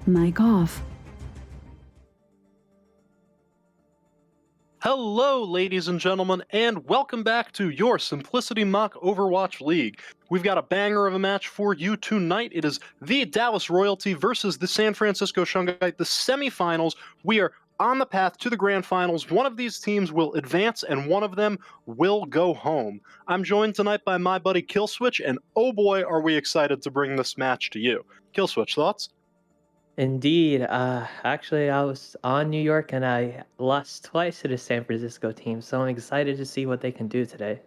Mic off. Hello, ladies and gentlemen, and welcome back to your Simplicity Mock Overwatch League. We've got a banger of a match for you tonight. It is the Dallas Royalty versus the San Francisco Shungite, the semifinals. We are on the path to the grand finals. One of these teams will advance, and one of them will go home. I'm joined tonight by my buddy Killswitch, and oh boy, are we excited to bring this match to you. Killswitch, thoughts? Indeed. Actually, I was on New York and I lost twice to the San Francisco team, so I'm excited to see what they can do today.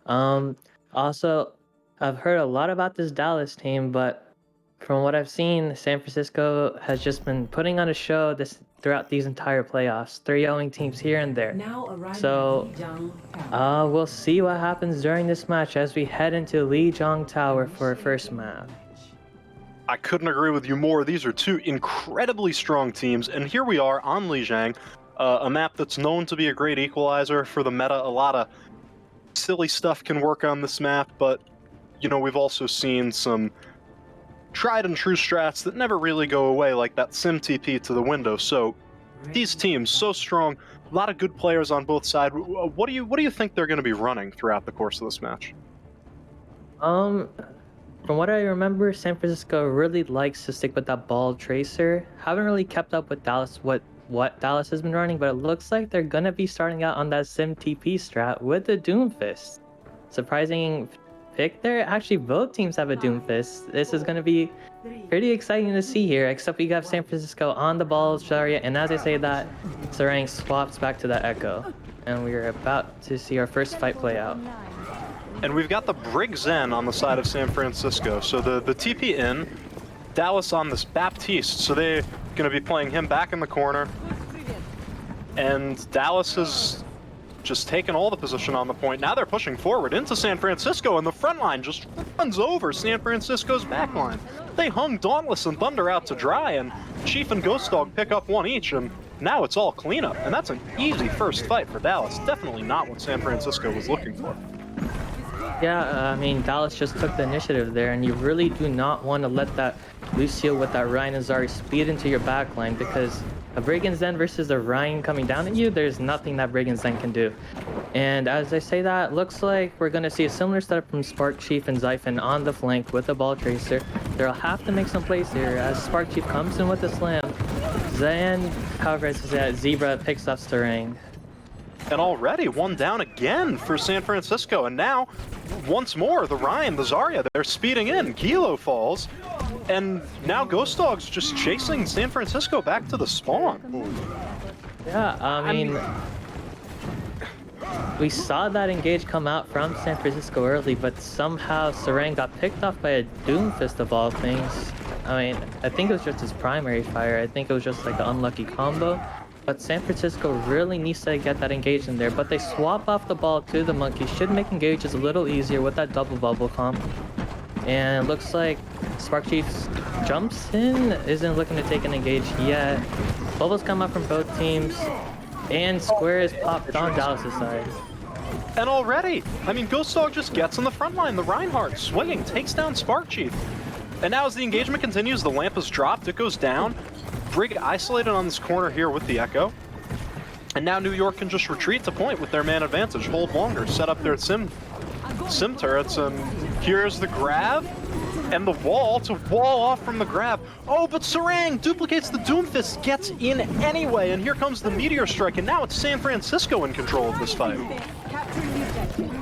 Um, Also, I've heard a lot about this Dallas team, but from what I've seen, San Francisco has just been putting on a show throughout these entire playoffs. 3-0 teams here and there. So, we'll see what happens during this match as we head into Lijiang Tower for our first map. I couldn't agree with you more. These are two incredibly strong teams, and here we are on Lijiang, a map that's known to be a great equalizer for the meta. A lot of silly stuff can work on this map, but, you know, we've also seen some tried and true strats that never really go away, like that Sim TP to the window. So these teams, so strong, a lot of good players on both sides. What do you think they're going to be running throughout the course of this match? From what I remember, San Francisco really likes to stick with that ball tracer. Haven't really kept up with Dallas, what Dallas has been running, but it looks like they're gonna be starting out on that Sim TP strat with the Doomfist. Surprising pick there. Actually, both teams have a Doomfist. This is gonna be pretty exciting to see here, except we have San Francisco on the ball area, and as I say that, Sarang swaps back to the Echo. And we're about to see our first fight play out. And we've got the Brig Zen on the side of San Francisco. So the TP in, Dallas on this Baptiste. So they're going to be playing him back in the corner. And Dallas has just taken all the position on the point. Now they're pushing forward into San Francisco, and the front line just runs over San Francisco's back line. They hung Dauntless and Thunder out to dry, and Chief and Ghost Dog pick up one each, and now it's all cleanup. And that's an easy first fight for Dallas. Definitely not what San Francisco was looking for. Yeah, I mean, Dallas just took the initiative there, and you really do not want to let that Lucio with that Ryan and Zari speed into your backline, because a Brig and Zen versus a Ryan coming down at you, there's nothing that Brig and Zen can do. And as I say that, looks like we're going to see a similar setup from Spark Chief and Zyphon on the flank with the ball tracer. They'll have to make some plays here as Spark Chief comes in with the slam. Zen, however, as that Zebra picks up Sarang. And already one down again for San Francisco. And now, once more, the Ryan, the Zarya, they're speeding in. Kilo falls. And now Ghost Dog's just chasing San Francisco back to the spawn. Yeah, I mean, we saw that engage come out from San Francisco early, but somehow Sarang got picked off by a Doomfist of all things. I mean, I think it was just his primary fire. I think it was just like an unlucky combo. But San Francisco really needs to get that engage in there, but they swap off the ball to the Monkey. Should make engages a little easier with that double bubble comp. And it looks like Spark Chief jumps in, isn't looking to take an engage yet. Bubbles come up from both teams, and Square is popped on Dallas' side. And already, I mean, Ghost Dog just gets in the front line. The Reinhardt swinging, takes down Spark Chief. And now as the engagement continues, the lamp is dropped, it goes down. Brig isolated on this corner here with the Echo. And now New York can just retreat to point with their man advantage, hold longer, set up their sim turrets, and here's the grab. And the wall to wall off from the grab. Oh, but Sarang duplicates the Doomfist, gets in anyway, and here comes the Meteor Strike, and now it's San Francisco in control of this fight.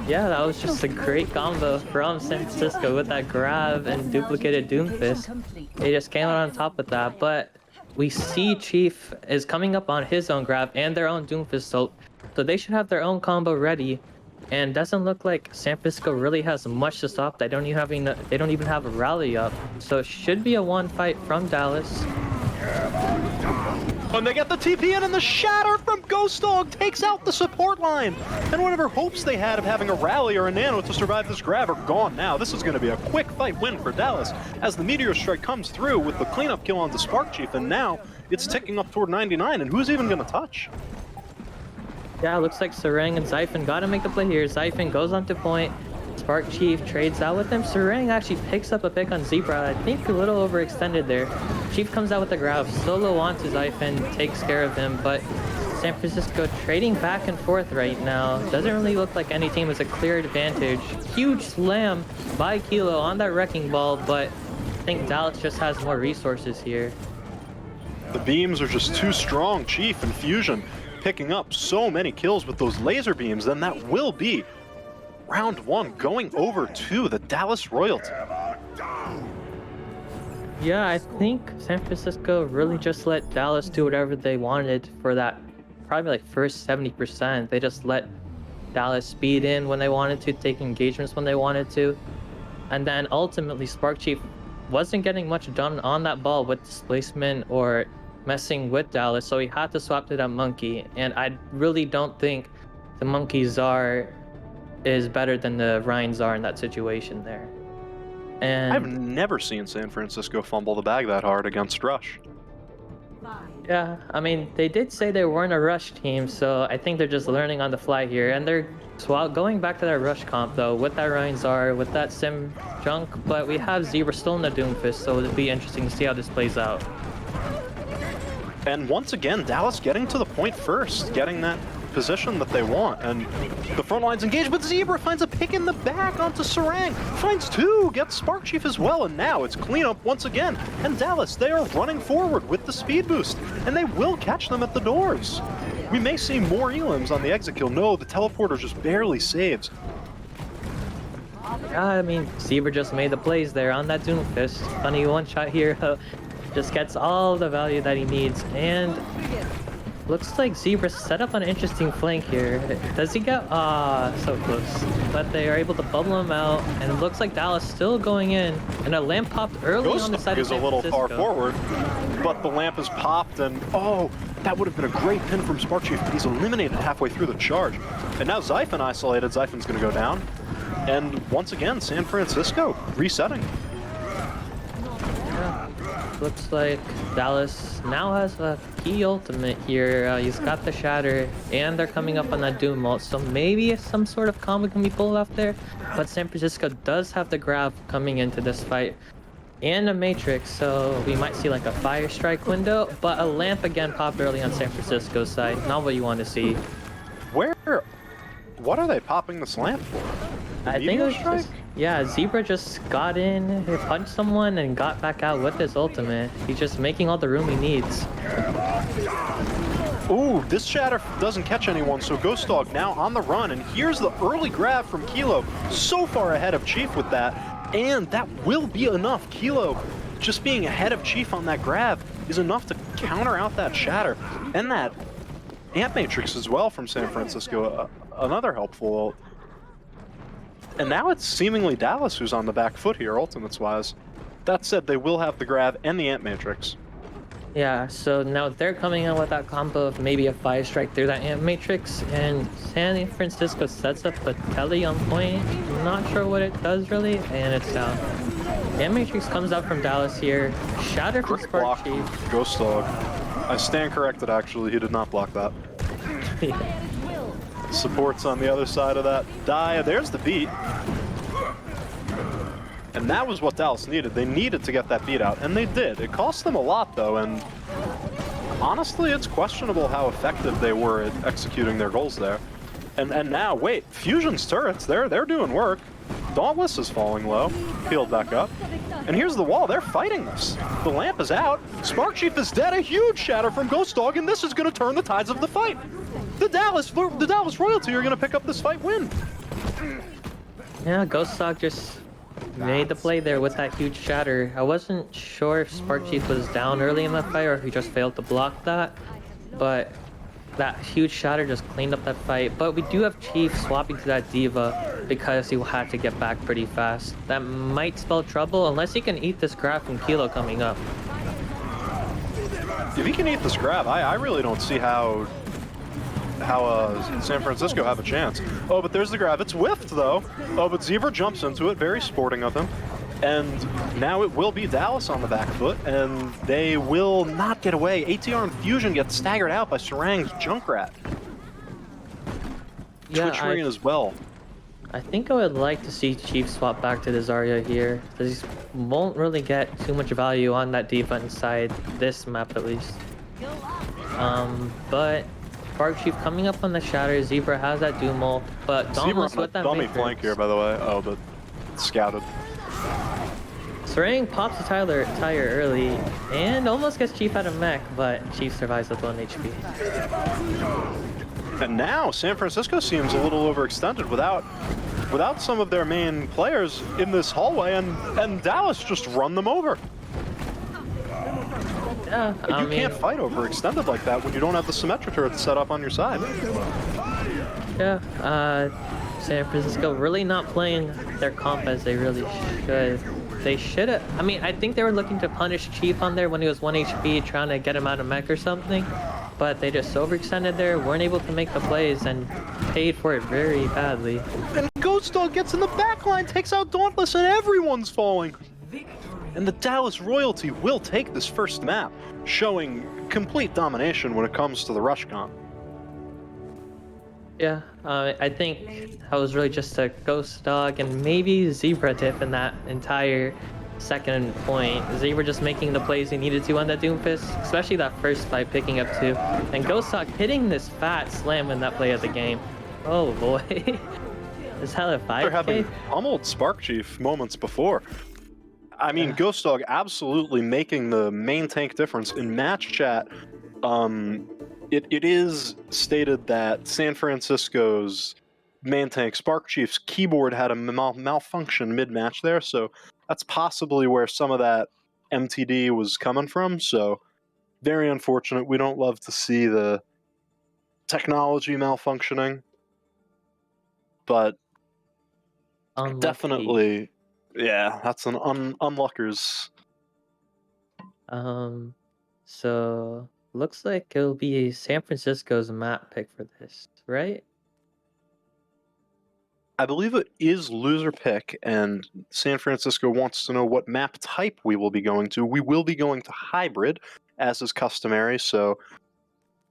Yeah, that was just a great combo from San Francisco with that grab and duplicated Doomfist. They just came out on top with that, but we see Chief is coming up on his own grab and their own Doomfist, so they should have their own combo ready. And doesn't look like San Francisco really has much to stop. They don't even have a rally up, so it should be a one fight from Dallas. And they get the TP in, and the shatter from Ghost Dog takes out the support line. And whatever hopes they had of having a rally or a nano to survive this grab are gone now. This is going to be a quick fight win for Dallas as the Meteor Strike comes through with the cleanup kill onto Spark Chief, and now it's ticking up toward 99, and who's even going to touch? Yeah, looks like Sarang and Zyphon gotta make the play here. Zyphon goes onto point, Spark Chief trades out with him. Sarang actually picks up a pick on Zebra. I think a little overextended there. Chief comes out with the grab, solo onto Xiphon, takes care of him, but San Francisco trading back and forth right now. Doesn't really look like any team has a clear advantage. Huge slam by Kilo on that Wrecking Ball, but I think Dallas just has more resources here. The beams are just too strong. Chief and Fusion picking up so many kills with those laser beams, then that will be round one going over to the Dallas Royalty. Yeah, I think San Francisco really just let Dallas do whatever they wanted for that probably like first 70%. They just let Dallas speed in when they wanted to, take engagements when they wanted to. And then ultimately Spark Chief wasn't getting much done on that ball with displacement or messing with Dallas, so he had to swap to that Monkey. And I really don't think the Monkey Czar is better than the Rhine Czar in that situation there. And I've never seen San Francisco fumble the bag that hard against Rush. yeah, I mean, they did say they weren't a Rush team, so I think they're just learning on the fly here. And they're going back to that Rush comp, though, with that Rhine Czar, with that Sim junk, but we have Zebra still in the Doomfist, so it'll be interesting to see how this plays out. And once again, Dallas getting to the point first, getting that position that they want, and the front line's engaged, but Zebra finds a pick in the back onto Sarang, finds two, gets Spark Chief as well, and now it's cleanup once again, and Dallas, they are running forward with the speed boost, and they will catch them at the doors. We may see more elims on the exit kill. No, the teleporter just barely saves. Yeah, I mean, Zebra just made the plays there on that Doomfist. Funny one-shot here, just gets all the value that he needs, and looks like Zebra set up an interesting flank here. Does he get... so close. But they are able to bubble him out, and it looks like Dallas still going in, and a lamp popped early on the side of San Is a little far Francisco. forward, but the lamp is popped, and oh, that would have been a great pin from Spark Chief, but he's eliminated halfway through the charge. And now Xiphon isolated. Xiphon's going to go down. And once again, San Francisco resetting. Yeah. Looks like Dallas now has a key ultimate here. He's got the Shatter, and they're coming up on that Doom ult, so maybe some sort of combo can be pulled off there. But San Francisco does have the grab coming into this fight, and a Matrix, so we might see like a Fire Strike window, but a lamp again popped early on San Francisco's side. Not what you want to see. What are they popping this lamp for? I think it was Strike? just, yeah, Zebra just got in, he punched someone, and got back out with his ultimate. He's just making all the room he needs. Ooh, this Shatter doesn't catch anyone, so Ghost Dog now on the run, and here's the early grab from Kilo. So far ahead of Chief with that, and that will be enough. Kilo just being ahead of Chief on that grab is enough to counter out that Shatter. And that Ant Matrix as well from San Francisco, another helpful ult. And now it's seemingly Dallas who's on the back foot here, ultimates-wise. That said, they will have the grab and the Ant Matrix. Yeah, so now they're coming in with that combo of maybe a Fire Strike through that Ant Matrix, and San Francisco sets up a Telly on point. Not sure what it does really, and it's down. Ant Matrix comes out from Dallas here. Shatter from Great Spark block, Chief. Ghost Dog. I stand corrected, actually. He did not block that. Yeah. Supports on the other side of that die. There's the beat. And that was what Dallas needed. They needed to get that beat out, and they did. It cost them a lot, though, and honestly, it's questionable how effective they were at executing their goals there. And now, wait, Fusion's turrets, they're doing work. Dauntless is falling low, peeled back up. And here's the wall, they're fighting this. The lamp is out, Spark Chief is dead, a huge Shatter from Ghost Dog, and this is gonna turn the tides of the fight. The Dallas Royalty are gonna pick up this fight win. Yeah, Ghost Dog just made the play there with that huge Shatter. I wasn't sure if Spark Chief was down early in the fight or if he just failed to block that, but that huge Shatter just cleaned up that fight. But we do have Chief swapping to that Diva because he will have to get back pretty fast. That might spell trouble unless he can eat this grab from Kilo coming up. If he can eat this grab, I really don't see how San Francisco have a chance. Oh, but there's the grab. It's whiffed, though. Oh, but Zebra jumps into it. Very sporting of him. And now it will be Dallas on the back foot, and they will not get away. ATR and Fusion get staggered out by Sarang's Junkrat. Yeah, Twitch Marine as well. I think I would like to see Chief swap back to the Zarya here. This won't really get too much value on that defense side, this map at least. But Spark Chief coming up on the Shatter, Zebra has that Doom ult, but Zebra Dauntless on a with that dummy flank here, Matrix. by the way. Oh, but scouted. Sarang pops the tire early and almost gets Chief out of mech, but Chief survives with 1 HP. And now San Francisco seems a little overextended without some of their main players in this hallway, and Dallas just run them over. Yeah, And you can't fight overextended like that when you don't have the symmetric turret set up on your side. Yeah, San Francisco really not playing their comp as they really should. They should have. I mean, I think they were looking to punish Chief on there when he was 1 HP, trying to get him out of mech or something. But they just overextended there, weren't able to make the plays, and paid for it very badly. And Ghost Dog gets in the backline, takes out Dauntless, and everyone's falling. And the Dallas royalty will take this first map, showing complete domination when it comes to the rush comp. Yeah, I think that was really just a Ghost Dog and maybe Zebra tip in that entire second point. Zebra just making the plays he needed to on that Doomfist, especially that first fight picking up 2. And Ghost Dog hitting this fat slam in that play of the game. Oh boy. Is that a 5K? They're having pummeled Spark Chief moments before. I mean, Ghost Dog absolutely making the main tank difference. In match chat, it is stated that San Francisco's main tank Spark Chief's keyboard had a malfunction mid-match there, so that's possibly where some of that MTD was coming from. So very unfortunate. We don't love to see the technology malfunctioning, but Unlucky. definitely, yeah, that's an unluckers. So looks like it'll be San Francisco's map pick for this, right? I believe it is loser pick, and San Francisco wants to know what map type we will be going to. We will be going to hybrid, as is customary. So,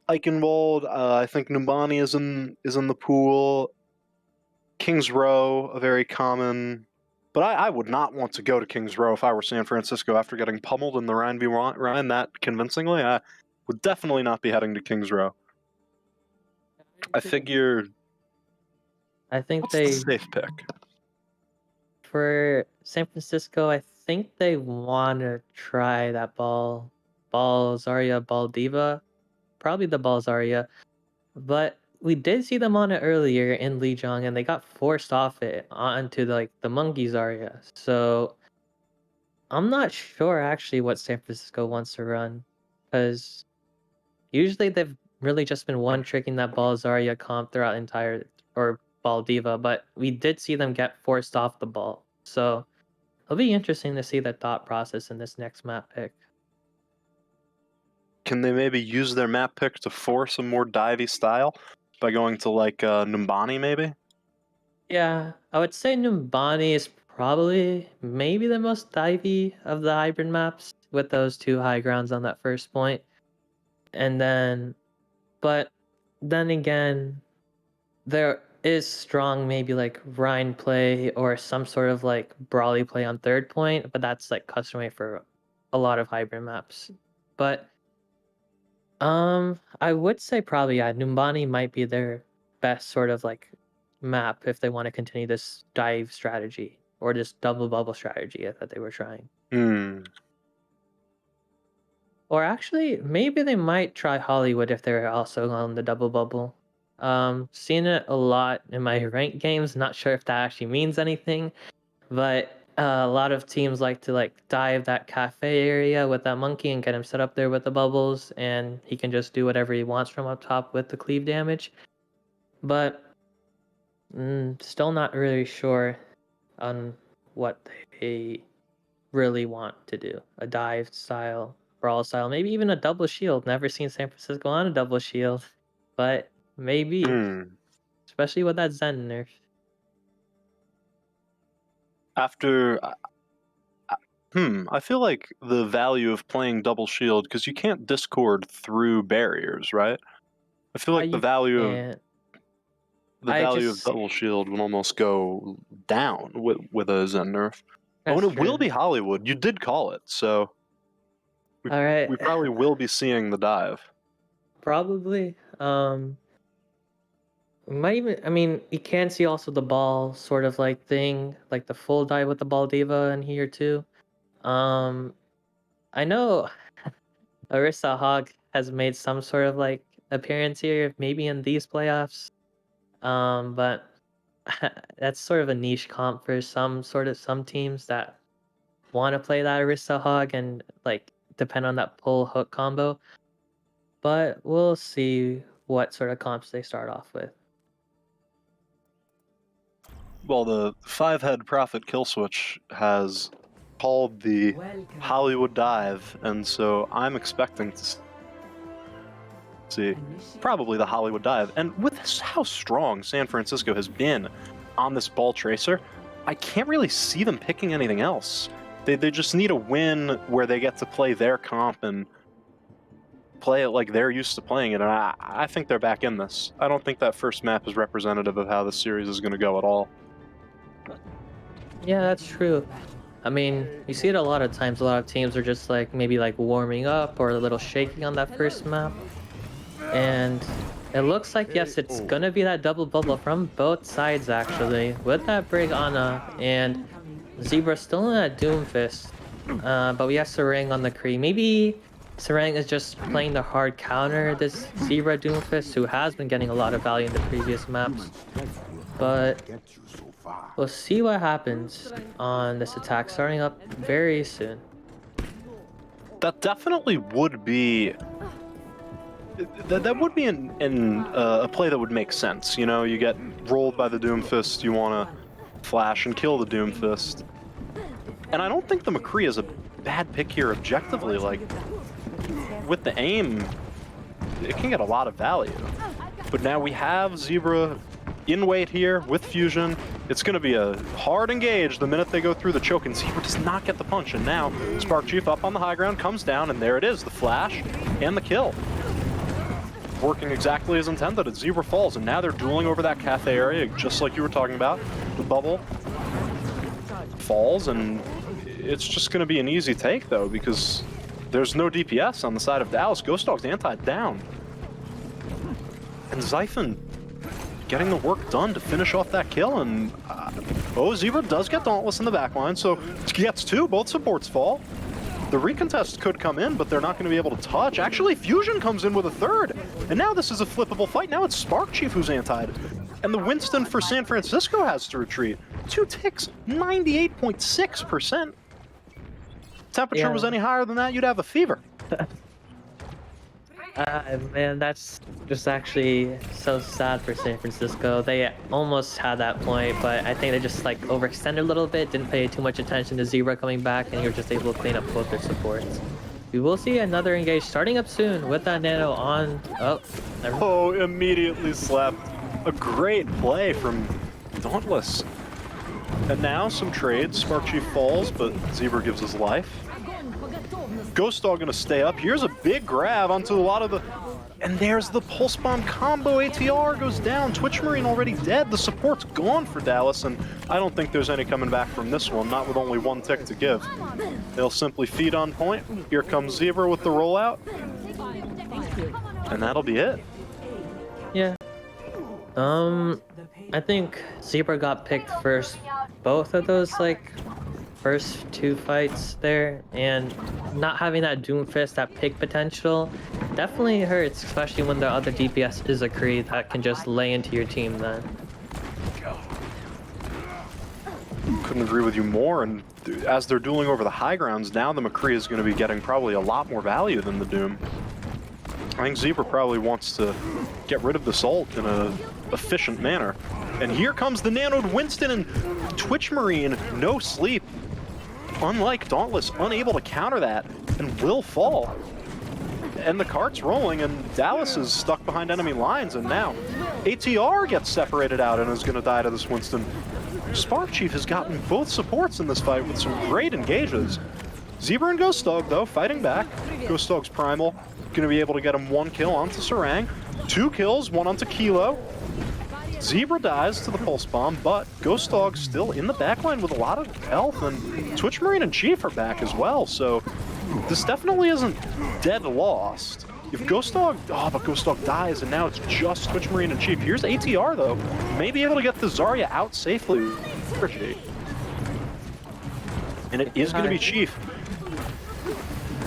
Eichenwald, I think Numbani is in the pool. Kings Row, a very common, but I would not want to go to Kings Row if I were San Francisco after getting pummeled in the Ryan v Ryan that convincingly. I would definitely not be heading to Kings Row. I figure. I think What's the safe pick? For San Francisco, I think they want to try that ball Zarya, ball Diva. Probably the ball Zarya. But we did see them on it earlier in Lijiang, and they got forced off it onto the monkey Zarya. So I'm not sure actually what San Francisco wants to run, because usually they've really just been one tricking that ball Zarya comp throughout the entire or ball Diva, but we did see them get forced off the ball. So it'll be interesting to see the thought process in this next map pick. Can they maybe use their map pick to force a more divey style by going to like Numbani maybe? Yeah, I would say Numbani is probably maybe the most divey of the hybrid maps with those 2 high grounds on that first point. And then, but then again, there is strong maybe like Rhine play or some sort of like brawly play on third point, but that's like customary for a lot of hybrid maps. But I would say probably yeah, Numbani might be their best sort of like map if they want to continue this dive strategy or this double bubble strategy that they were trying. Or actually, maybe they might try Hollywood if they're also on the double bubble. Seen it a lot in my ranked games. Not sure if that actually means anything, but a lot of teams like to like dive that cafe area with that monkey and get him set up there with the bubbles, and he can just do whatever he wants from up top with the cleave damage. But still not really sure on what they really want to do. A dive style, brawl style, maybe even a double shield. Never seen San Francisco on a double shield, but maybe, especially with that Zen nerf. After, I feel like the value of playing double shield, because you can't discord through barriers, right? I feel like the value of The value of double shield would almost go down with a Zen nerf. Oh, and it will be Hollywood. You did call it, so All right. we probably will be seeing the dive. Probably. We might even. I mean, you can see also the ball sort of like thing, like the full dive with the ball diva in here too. I know Arissa Hog has made some sort of like appearance here, maybe in these playoffs. But that's sort of a niche comp for some teams that want to play that Arissa Hog and like depend on that pull hook combo. But we'll see what sort of comps they start off with. Well, the 5-head Prophet kill switch has called the Hollywood dive, and so I'm expecting to see probably the Hollywood dive. And with how strong San Francisco has been on this ball tracer, I can't really see them picking anything else. They just need a win where they get to play their comp and play it like they're used to playing it, and I think they're back in this. I don't think that first map is representative of how the series is going to go at all. Yeah, that's true. I mean, you see it a lot of times. A lot of teams are just like maybe like warming up or a little shaky on that first map. And it looks like, yes, it's gonna be that double bubble from both sides actually, with that Brig Ana and Zebra still in that Doomfist. But we have Sarang on the Kree. Maybe Sarang is just playing the hard counter this Zebra Doomfist, who has been getting a lot of value in the previous maps. But we'll see what happens on this attack starting up very soon. That definitely would be... That would be a play that would make sense. You know, you get rolled by the Doomfist, you want to flash and kill the Doomfist. And I don't think the McCree is a bad pick here objectively. Like, with the aim, it can get a lot of value. But now we have Zebra in weight here with Fusion. It's going to be a hard engage the minute they go through the choke, and Zebra does not get the punch. And now Spark Chief up on the high ground comes down, and there it is, the flash and the kill. Working exactly as intended as Zebra falls, and now they're dueling over that cafe area, just like you were talking about. The bubble falls, and it's just going to be an easy take, though, because there's no DPS on the side of Dallas. Ghost Dog's anti-down. And Xiphon getting the work done to finish off that kill, and Zebra does get Dauntless in the backline, so gets two, both supports fall. The recontest could come in, but they're not going to be able to touch. Actually, Fusion comes in with a third, and now this is a flippable fight. Now it's Spark Chief who's antied, and the Winston for San Francisco has to retreat. 2 ticks, 98.6%. Temperature was any higher than that, you'd have a fever. Man, that's just actually so sad for San Francisco. They almost had that point, but I think they just like overextended a little bit, didn't pay too much attention to Zebra coming back, and you were just able to clean up both their supports. We will see another engage starting up soon with that Nano on. Immediately slept. A great play from Dauntless. And now some trades. Spark Chief falls, but Zebra gives his life. Ghost Dog gonna stay up. Here's a big grab onto a lot of the... And there's the Pulse Bomb combo. ATR goes down. Twitch Marine already dead. The support's gone for Dallas, and I don't think there's any coming back from this one, not with only 1 tick to give. They'll simply feed on point. Here comes Zebra with the rollout. And that'll be it. Yeah. I think Zebra got picked first. Both of those, like, first 2 fights there, and not having that Doomfist, that pick potential, definitely hurts, especially when the other DPS is a Kree that can just lay into your team then. Couldn't agree with you more, and as they're dueling over the high grounds, now the McCree is going to be getting probably a lot more value than the Doom. I think Zebra probably wants to get rid of this ult in an efficient manner. And here comes the nanoed Winston, and Twitch Marine, no sleep. Unlike Dauntless, unable to counter that, and will fall. And the cart's rolling, and Dallas is stuck behind enemy lines, and now ATR gets separated out and is going to die to this Winston. Spark Chief has gotten both supports in this fight with some great engages. Zebra and Ghost Dog, though, fighting back. Ghost Dog's primal, going to be able to get him 1 kill onto Sarang. 2 kills, 1 onto Kilo. Zebra dies to the Pulse Bomb, but Ghost Dog still in the backline with a lot of health, and Twitch Marine and Chief are back as well, so this definitely isn't dead lost. If Ghost Dog, but Ghost Dog dies, and now it's just Twitch Marine and Chief. Here's ATR, though. May be able to get the Zarya out safely. And it is going to be Chief.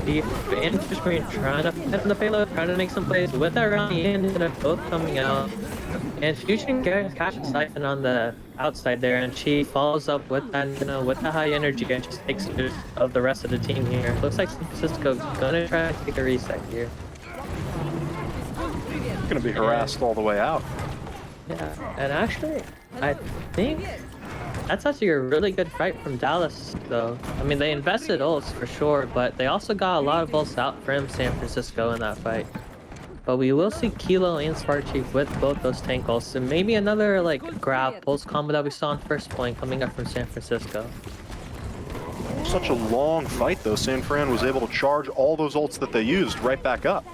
Chief and Twitch Marine trying to hit the payload, trying to make some plays with that Rally and they're both coming out. And Fusion catches Siphon on the outside there, and Chief follows up with that, with the high energy and just takes it of the rest of the team here. Looks like San Francisco's gonna try to take a reset here. Gonna be harassed all the way out. Yeah, and actually, I think that's actually a really good fight from Dallas, though. I mean, they invested ults for sure, but they also got a lot of ults out from San Francisco in that fight. But we will see Kilo and Spark Chief with both those tank ults, and maybe another like grab pulse combo that we saw in first point coming up from San Francisco. Such a long fight, though. San Fran was able to charge all those ults that they used right back up.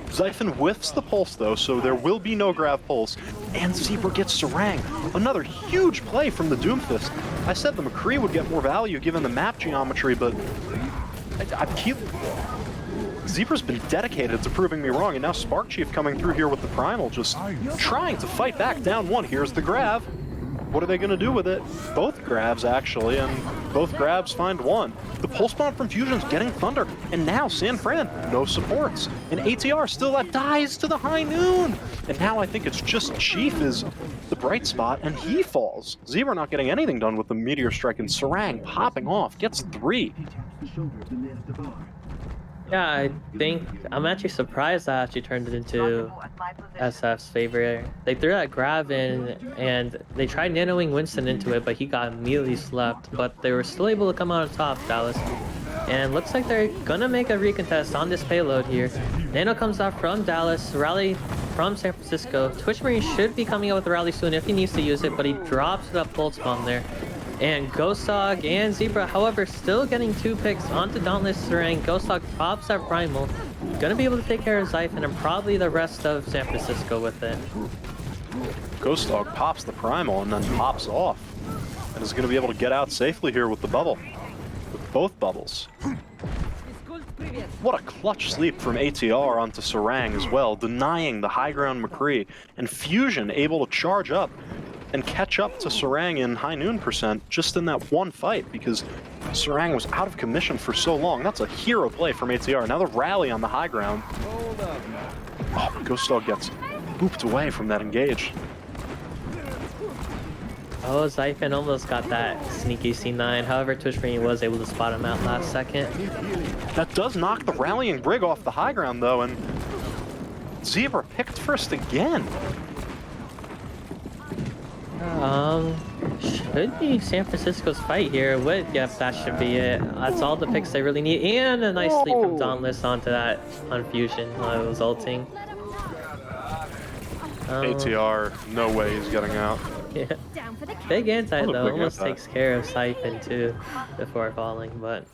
Xiphon whiffs the pulse, though, so there will be no grab pulse. And Zebra gets Sarang. Another huge play from the Doomfist. I said the McCree would get more value given the map geometry, but Zebra's been dedicated to proving me wrong, and now Spark Chief coming through here with the Primal, just trying to fight back down one. Here's the grab. What are they going to do with it? Both grabs, actually, and both grabs find one. The Pulse Bomb from Fusion's getting Thunder, and now San Fran, no supports. And ATR still dies to the High Noon. And now I think it's just Chief is the bright spot, and he falls. Zebra not getting anything done with the Meteor Strike, and Sarang popping off, gets 3. Yeah, I think I'm actually surprised that actually turned it into SF's favor. They threw that grab in and they tried nanoing Winston into it, but he got immediately slept. But they were still able to come out on top, Dallas. And looks like they're gonna make a recontest on this payload here. Nano comes out from Dallas, Rally from San Francisco. Twitch Marine should be coming out with the Rally soon if he needs to use it, but he drops that Pulse Bomb there. And Ghost Dog and Zebra, however, still getting 2 picks onto Dauntless Sarang. Ghost Dog pops that Primal. Gonna be able to take care of Xiphon and probably the rest of San Francisco with it. Ghost Dog pops the Primal and then pops off. And is going to be able to get out safely here with the bubble. With both bubbles. What a clutch sleep from ATR onto Sarang as well, denying the high ground McCree. And Fusion able to charge up and catch up to Sarang in High Noon % just in that one fight, because Sarang was out of commission for so long. That's a hero play from ATR. Now the rally on the high ground. Oh, Ghost Dog gets booped away from that engage. Oh, Xiphon almost got that sneaky C9. However, Twitch Marine was able to spot him out last second. That does knock the rallying Brig off the high ground, though, and Zebra picked first again. Should be San Francisco's fight here. Yep, that should be it. That's all the picks they really need. And a nice sleep from Dauntless onto that on Fusion while it was ulting. ATR, no way he's getting out. Yeah. Big anti though, almost takes care of Xiphon too before falling, but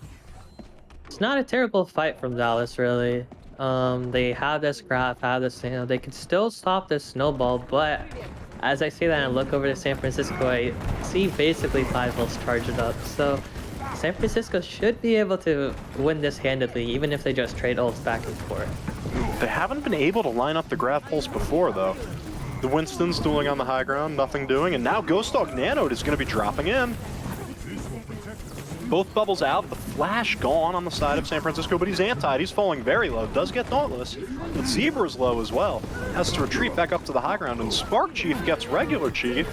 it's not a terrible fight from Dallas really. They have this graph, have this, they can still stop this snowball, but as I say that and look over to San Francisco, I see basically 5 ults charged up. So San Francisco should be able to win this handedly, even if they just trade ults back and forth. They haven't been able to line up the grab pulse before, though. The Winston's dueling on the high ground, nothing doing, and now Ghost Dog Nanoed is going to be dropping in. Both bubbles out, the flash gone on the side of San Francisco, but he's antied, he's falling very low, does get Dauntless, but Zebra's low as well. Has to retreat back up to the high ground, and Spark Chief gets regular Chief.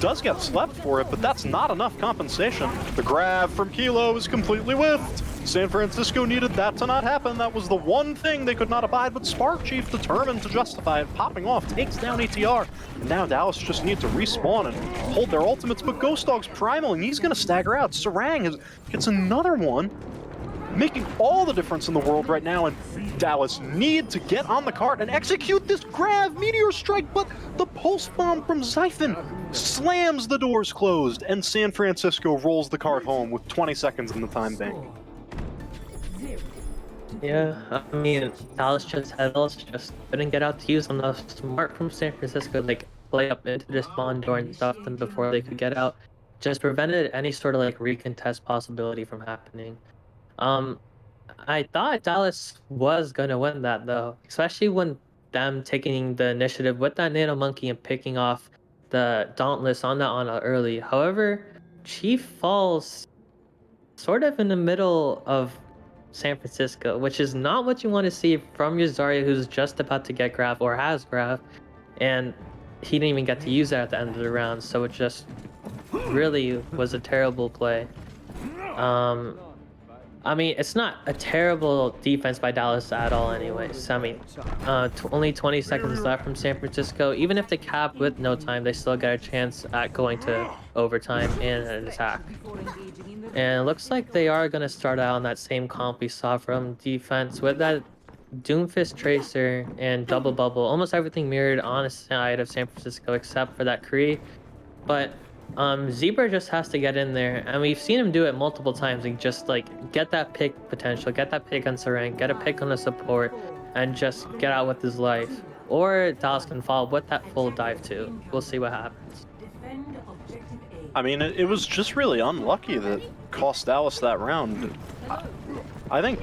Does get slept for it, but that's not enough compensation. The grab from Kilo is completely whiffed. San Francisco needed that to not happen. That was the one thing they could not abide, but Spark Chief determined to justify it, popping off, takes down ATR. And now Dallas just need to respawn and hold their ultimates, but Ghost Dog's primal, and he's gonna stagger out. Sarang gets another one, making all the difference in the world right now, and Dallas need to get on the cart and execute this grab Meteor Strike, but the Pulse Bomb from Xiphon slams the doors closed, and San Francisco rolls the cart home with 20 seconds in the time bank. Yeah, I mean, Dallas just had ults, just couldn't get out to use them. Smart from San Francisco, like, play up into the spawn door and stuff them before they could get out. Just prevented any sort of like recontest possibility from happening. Um, I thought Dallas was gonna win that though, especially when them taking the initiative with that Nano Monkey and picking off the Dauntless on the Ana early. However, Chief falls sort of in the middle of San Francisco, which is not what you want to see from your Zarya who's just about to get Graph or has Graph, and he didn't even get to use that at the end of the round, so it just really was a terrible play. I mean, it's not a terrible defense by Dallas at all anyways. I mean, only 20 seconds left from San Francisco. Even if they cap with no time, they still get a chance at going to overtime and an attack. And it looks like they are going to start out on that same comp we saw from defense with that Doomfist Tracer and Double Bubble. Almost everything mirrored on the side of San Francisco except for that Kree. But Zebra just has to get in there, and we've seen him do it multiple times. Like just like get that pick potential, get that pick on Sarang, get a pick on the support, and just get out with his life. Or Dallas can follow with that full dive too. We'll see what happens. I mean, it was just really unlucky that cost Dallas that round. I think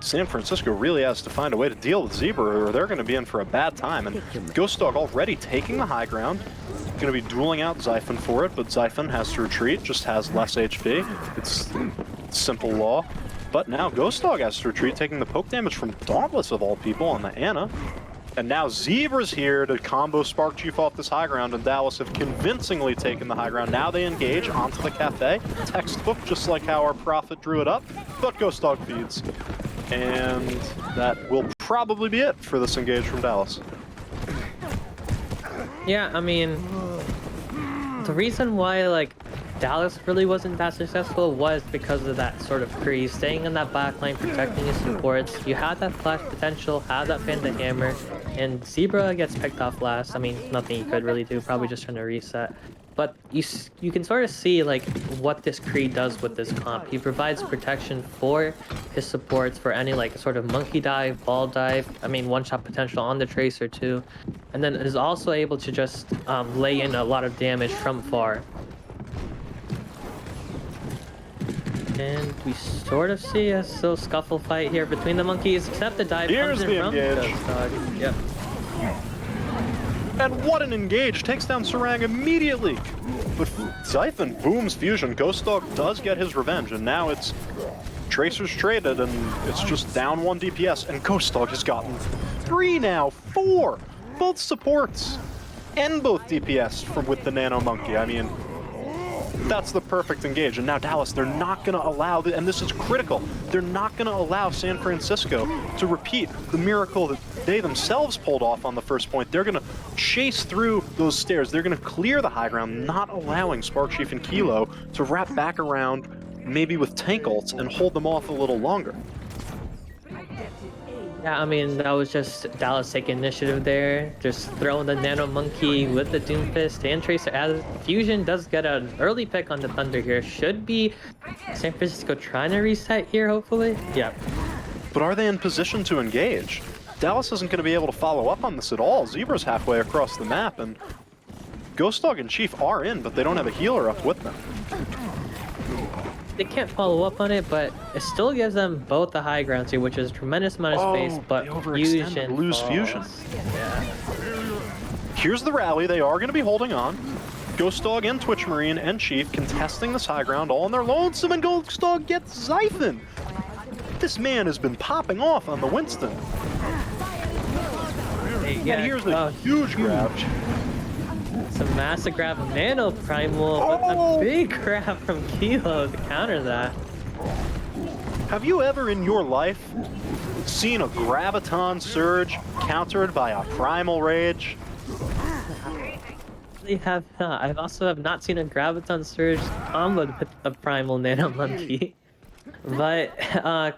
San Francisco really has to find a way to deal with Zebra, or they're going to be in for a bad time. And Ghost Dog already taking the high ground. Going to be dueling out Xiphon for it, but Xiphon has to retreat, just has less HP. It's simple law. But now Ghost Dog has to retreat, taking the poke damage from Dauntless of all people on the Ana. And now Zebra's here to combo Spark Chief off this high ground, and Dallas have convincingly taken the high ground. Now they engage onto the cafe. Textbook, just like how our Prophet drew it up, but Ghost Dog feeds. And that will probably be it for this engage from Dallas. Yeah, I mean, the reason why like Dallas really wasn't that successful was because of that sort of Kree staying in that backline, protecting his supports. You had that flash potential, had that Panda Hammer, and Zebra gets picked off last. I mean, nothing you could really do, probably just trying to reset. But you can sort of see like what this Kree does with this comp. He provides protection for his supports for any like sort of monkey dive, ball dive. I mean, one-shot potential on the Tracer too, and then is also able to just lay in a lot of damage from far. And we sort of see a still scuffle fight here between the monkeys, except the dive comes in from Ghost Dog. Yep. And what an engage! Takes down Sarang immediately! But Xiphon booms Fusion. Ghost Dog does get his revenge, and now it's Tracer's traded, and it's just down 1 DPS, and Ghost Dog has gotten 3 now, 4! Both supports, and both DPS from with the Nano Monkey. I mean, that's the perfect engage. And now Dallas, they're not going to allow, and this is critical, they're not going to allow San Francisco to repeat the miracle that they themselves pulled off on the first point. They're going to chase through those stairs. They're going to clear the high ground, not allowing Spark Chief and Kilo to wrap back around, maybe with tank ults, and hold them off a little longer. Yeah, I mean, that was just Dallas taking initiative there, just throwing the Nano Monkey with the Doomfist and Tracer. As Fusion does get an early pick on the Thunder here. Should be San Francisco trying to reset here, hopefully. Yeah. But are they in position to engage? Dallas isn't going to be able to follow up on this at all. Zebra's halfway across the map, and Ghost Dog and Chief are in, but they don't have a healer up with them. They can't follow up on it, but it still gives them both the high ground here, which is a tremendous amount of space, but Fusion lose falls. Fusion. Yeah. Here's the rally. They are going to be holding on. Ghost Dog and Twitch Marine and Chief contesting this high ground all on their lonesome, and Ghost Dog gets Xiphon. This man has been popping off on the Winston. Yeah, and here's a huge grab. It's a massive grab of Nano Primal, but a big grab from Kilo to counter that. Have you ever in your life seen a Graviton Surge countered by a Primal Rage? I have not. I also have not seen a Graviton Surge comboed with a Primal Nano Monkey. But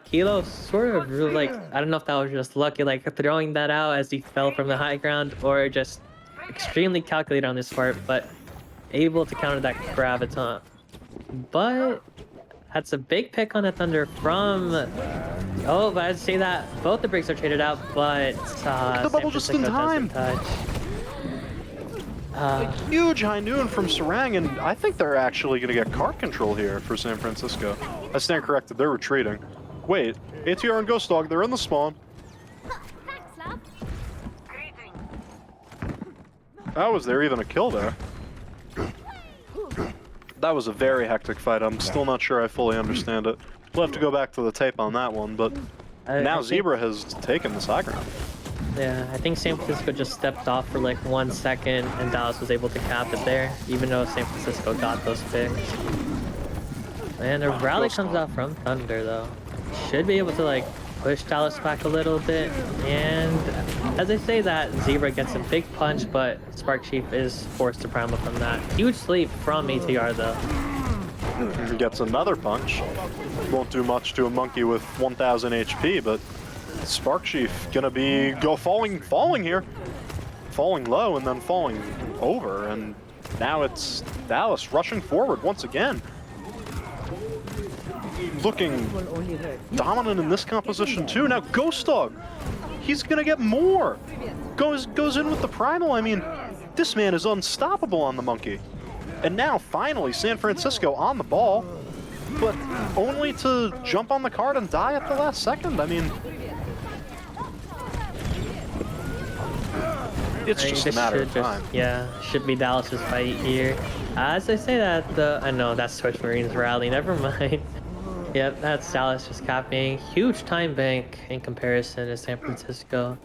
Kilo sort of really, like, I don't know if that was just lucky, like throwing that out as he fell from the high ground, or just extremely calculated on this part, but able to counter that Graviton. But that's a big pick on the Thunder from... Oh, but I'd say that both the breaks are traded out, but the bubble just in time. A huge high noon from Sarang, and I think they're actually going to get cart control here for San Francisco. I stand corrected, they're retreating. Wait, ATR and Ghost Dog, they're in the spawn. How was there even a kill there? That was a very hectic fight. I'm still not sure I fully understand it. We'll have to go back to the tape on that one, but now Zebra has taken this high ground. Yeah, I think San Francisco just stepped off for like 1 second, and Dallas was able to cap it there, even though San Francisco got those picks. And a rally comes out from Thunder, though. Should be able to like push Dallas back a little bit, and as I say that, Zebra gets a big punch, but Spark Chief is forced to primal from that. Huge sleep from ATR, though. Gets another punch. Won't do much to a monkey with 1000 HP, but Spark Chief gonna be falling here. Falling low and then falling over, and now it's Dallas rushing forward once again. Looking dominant in this composition too. Now Ghost Dog, he's gonna get more. Goes in with the primal. I mean, this man is unstoppable on the monkey. And now finally San Francisco on the ball, but only to jump on the card and die at the last second. I mean, it's just a matter of time. Yeah, should be Dallas's fight here. As I say that, I know that's Twitch Marines rally. Never mind. Yep, that's Dallas just capping. Huge time bank in comparison to San Francisco.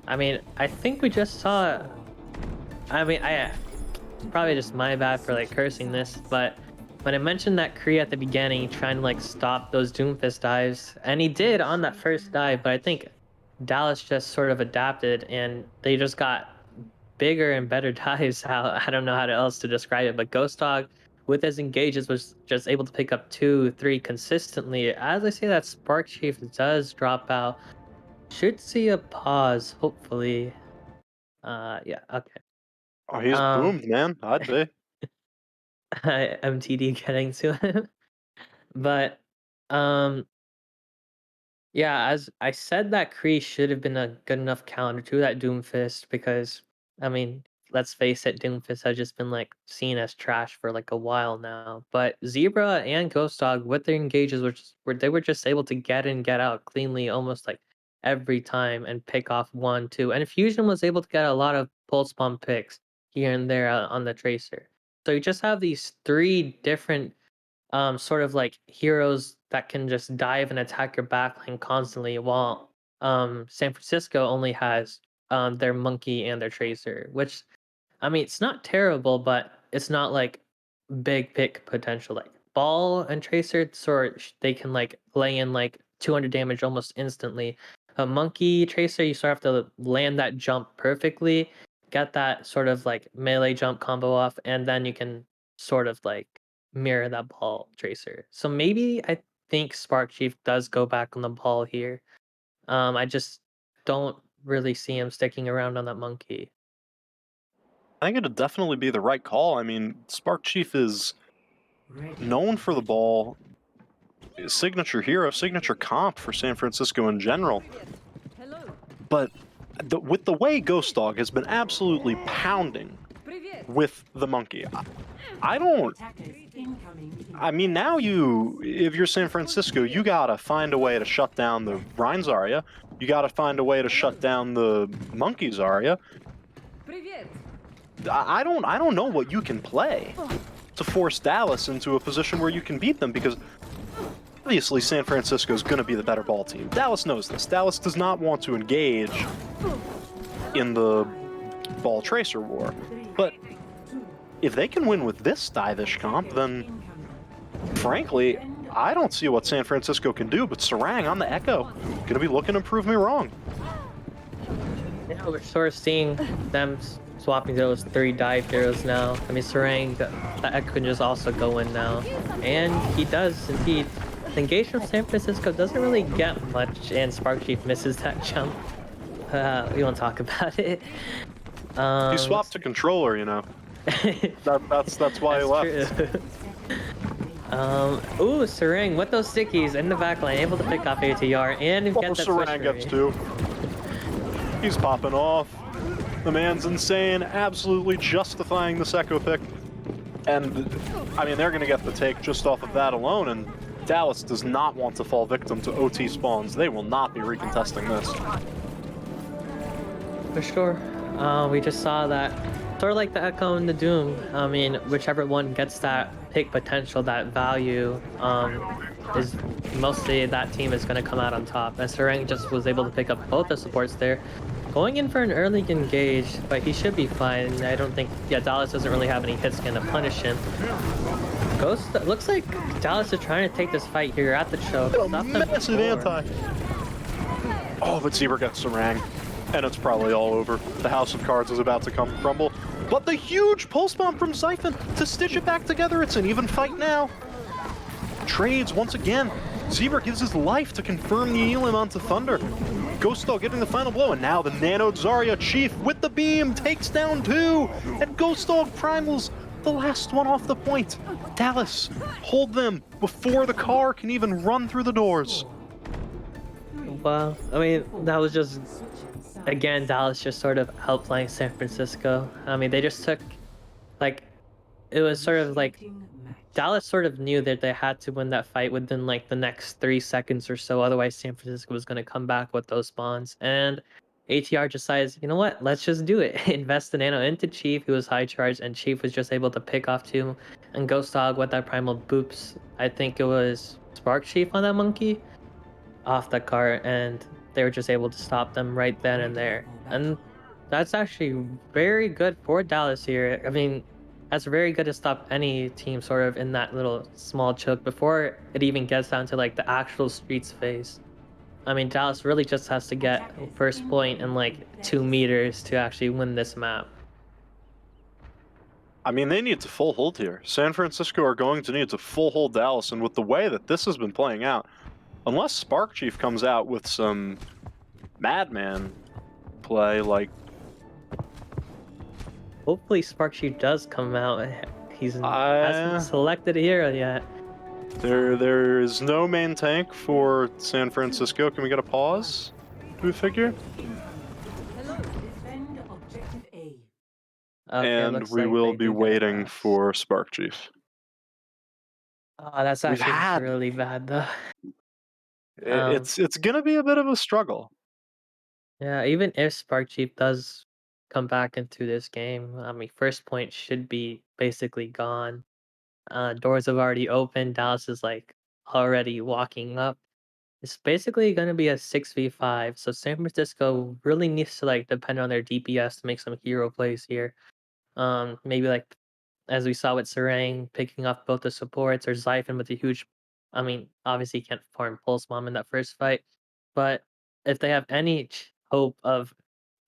I mean, I think we just saw. I mean, probably just my bad for like cursing this, but when I mentioned that Kree at the beginning trying to like stop those Doomfist dives, and he did on that first dive, but I think Dallas just sort of adapted and they just got bigger and better dives. I don't know how else to describe it, but Ghost Dog with his engages was just able to pick up 2, 3 consistently. As I say that, Spark Chief does drop out. Should see a pause, hopefully. Yeah, okay. Oh, he's boomed, man. I'd be. MTD getting to him. But yeah, as I said, that Kree should have been a good enough counter to that Doomfist, because I mean, let's face it, Doomfist has just been like seen as trash for like a while now. But Zebra and Ghost Dog with their engages, they were just able to get in, get out cleanly almost like every time and pick off 1, 2. And Fusion was able to get a lot of pulse bomb picks here and there on the Tracer. So you just have these 3 different sort of like heroes that can just dive and attack your backline constantly, while San Francisco only has their monkey and their Tracer, which, I mean, it's not terrible, but it's not like big pick potential. Like Ball and Tracer, they can like lay in like 200 damage almost instantly. A monkey Tracer, you sort of have to land that jump perfectly, get that sort of like melee jump combo off, and then you can sort of like mirror that Ball Tracer. So maybe I think Spark Chief does go back on the ball here. I just don't really see him sticking around on that monkey. I think it'd definitely be the right call. I mean, Spark Chief is known for the ball, signature hero, signature comp for San Francisco in general. But with the way Ghost Dog has been absolutely pounding with the monkey, I mean, now if you're San Francisco, you gotta find a way to shut down the Rhine Zarya. You gotta find a way to shut down the monkey Zarya. I don't know what you can play to force Dallas into a position where you can beat them, because obviously San Francisco is going to be the better ball team. Dallas knows this. Dallas does not want to engage in the ball tracer war. But if they can win with this divish comp, then frankly, I don't see what San Francisco can do. But Sarang on the Echo, going to be looking to prove me wrong. Yeah, we're sort of seeing them swapping those 3 dive heroes now. I mean, Sarang, that can just also go in now. And he does indeed. The engagement from San Francisco doesn't really get much, and Spark Chief misses that jump. We won't talk about it. He swapped to controller, you know. That's why he left. Ooh, Sarang with those stickies in the backline, able to pick off ATR and get that Sarang gets 2. He's popping off. The man's insane, absolutely justifying the Secco pick. And, I mean, they're going to get the take just off of that alone, and Dallas does not want to fall victim to OT spawns. They will not be recontesting this. For sure. We just saw that sort of like the Echo and the Doom. I mean, whichever one gets that pick potential, that value, is mostly that team is going to come out on top. And Serang just was able to pick up both the supports there. Going in for an early engage, but he should be fine. I don't think, yeah, Dallas doesn't really have any hits going to punish him. Ghost, looks like Dallas is trying to take this fight here at the choke. A massive anti. Oh, but Zebra gets Sarang, and it's probably all over. The House of Cards is about to come crumble. But the huge pulse bomb from Siphon to stitch it back together. It's an even fight now. Trades once again. Zebra gives his life to confirm the Elim onto Thunder. Ghost Dog getting the final blow, and now the Nano Zarya Chief with the beam takes down 2, and Ghost Dog primals the last one off the point. Dallas, hold them before the car can even run through the doors. Well, I mean, that was just, again, Dallas just sort of outplaying San Francisco. I mean, they just took, like, it was sort of like Dallas sort of knew that they had to win that fight within like the next 3 seconds or so. Otherwise, San Francisco was going to come back with those spawns. And ATR decides, you know what? Let's just do it. Invest the nano into Chief, who was high charged, and Chief was just able to pick off 2. And Ghost Dog with that primal boops. I think it was Spark Chief on that monkey off the cart, and they were just able to stop them right then and there. And that's actually very good for Dallas here. I mean, that's very good to stop any team sort of in that little small choke before it even gets down to like the actual streets phase. I mean, Dallas really just has to get first point in like 2 meters to actually win this map. I mean, they need to full hold here. San Francisco are going to need to full hold Dallas, and with the way that this has been playing out, unless Spark Chief comes out with some madman play, like... Hopefully Spark Chief does come out. Hasn't selected a hero yet. There is no main tank for San Francisco. Can we get a pause? Do we figure? Okay, and looks we like will they be do get a waiting pass. for Spark Chief. Oh, that's We've actually had- really bad though. It's gonna be a bit of a struggle. Yeah, even if Spark Chief does come back into this game, I mean, first point should be basically gone. Doors have already opened. Dallas is like already walking up. It's basically going to be a 6v5. So San Francisco really needs to like depend on their DPS to make some hero plays here. Maybe like as we saw with Sarang picking off both the supports, or Xiphon with a huge. I mean, obviously he can't farm Pulse Bomb in that first fight, but if they have any hope of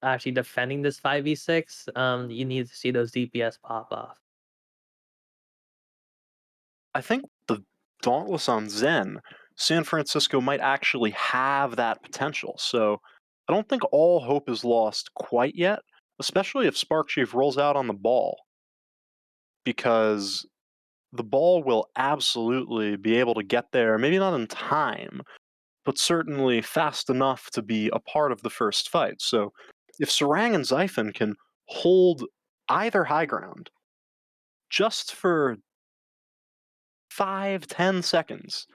actually defending this 5v6, you need to see those DPS pop off. I think the Dauntless on Zen, San Francisco might actually have that potential. So I don't think all hope is lost quite yet, especially if Spark Chief rolls out on the ball. Because the ball will absolutely be able to get there, maybe not in time, but certainly fast enough to be a part of the first fight. So if Sarang and Xiphon can hold either high ground just for 5-10 seconds,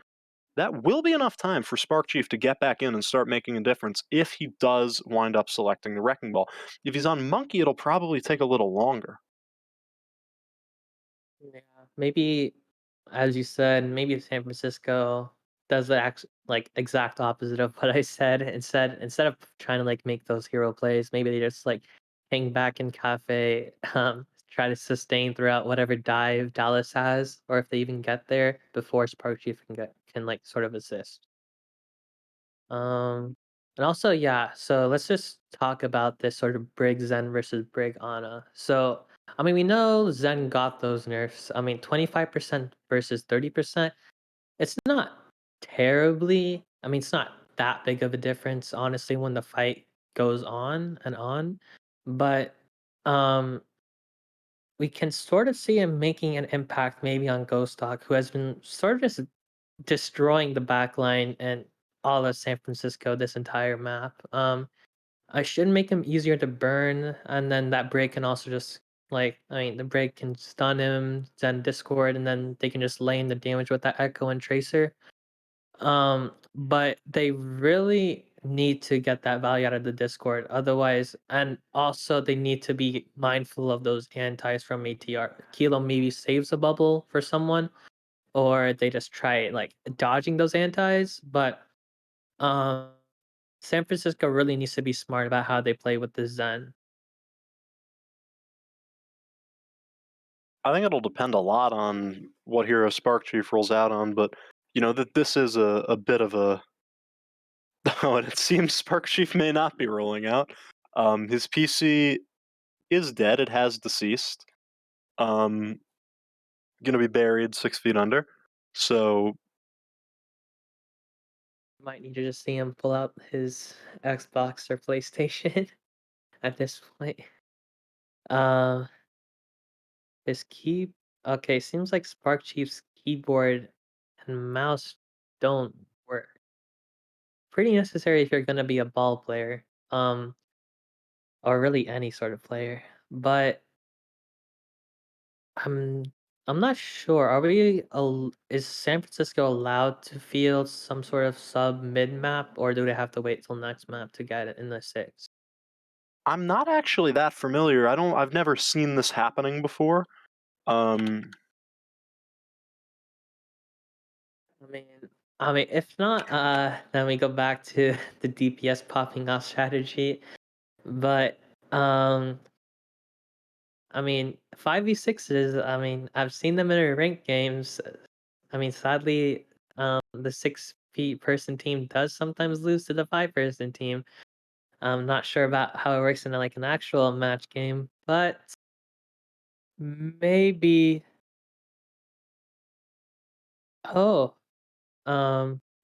that will be enough time for Spark Chief to get back in and start making a difference if he does wind up selecting the Wrecking Ball. If he's on Monkey, it'll probably take a little longer. Yeah, maybe, as you said, maybe San Francisco does the like exact opposite of what I said. Instead of trying to like make those hero plays, maybe they just like hang back in cafe, try to sustain throughout whatever dive Dallas has, or if they even get there before Spark Chief can like sort of assist. Um, and also, yeah, so let's just talk about this sort of Brig Zen versus Brig Ana. So, I mean, we know Zen got those nerfs. I mean, 25% versus 30%. It's not terribly, I mean, it's not that big of a difference, honestly, when the fight goes on and on. But um, we can sort of see him making an impact maybe on Ghost Dog, who has been sort of just destroying the back line and all of San Francisco this entire map. I should make him easier to burn, and then that break can also just like I mean the break can stun him, then Discord, and then they can just lay in the damage with that Echo and Tracer. But they really need to get that value out of the Discord. Otherwise, and also they need to be mindful of those antis from ATR. Kilo maybe saves a bubble for someone, or they just try like dodging those antis. But um, San Francisco really needs to be smart about how they play with the Zen. I think it'll depend a lot on what hero Spark Chief rolls out on, but you know that this is a bit of a oh, and it seems Spark Chief may not be rolling out. His PC is dead. It has deceased. Um, gonna be buried 6 feet under. So Might need to just see him pull out his Xbox or PlayStation at this point. Um, his key. Okay, seems like Spark Chief's keyboard and mouse don't work. Pretty necessary if you're gonna be a ball player, or really any sort of player. But I'm I'm not sure. Is San Francisco allowed to field some sort of sub mid map, or do they have to wait till next map to get it in the six? I'm not actually that familiar. I've never seen this happening before. Um, I mean, if not, then we go back to the DPS popping off strategy. But I mean, 5v6s. I mean, I've seen them in ranked games. I mean, sadly, the 6 person team does sometimes lose to the 5 person team. I'm not sure about how it works in like an actual match game, but maybe. Oh,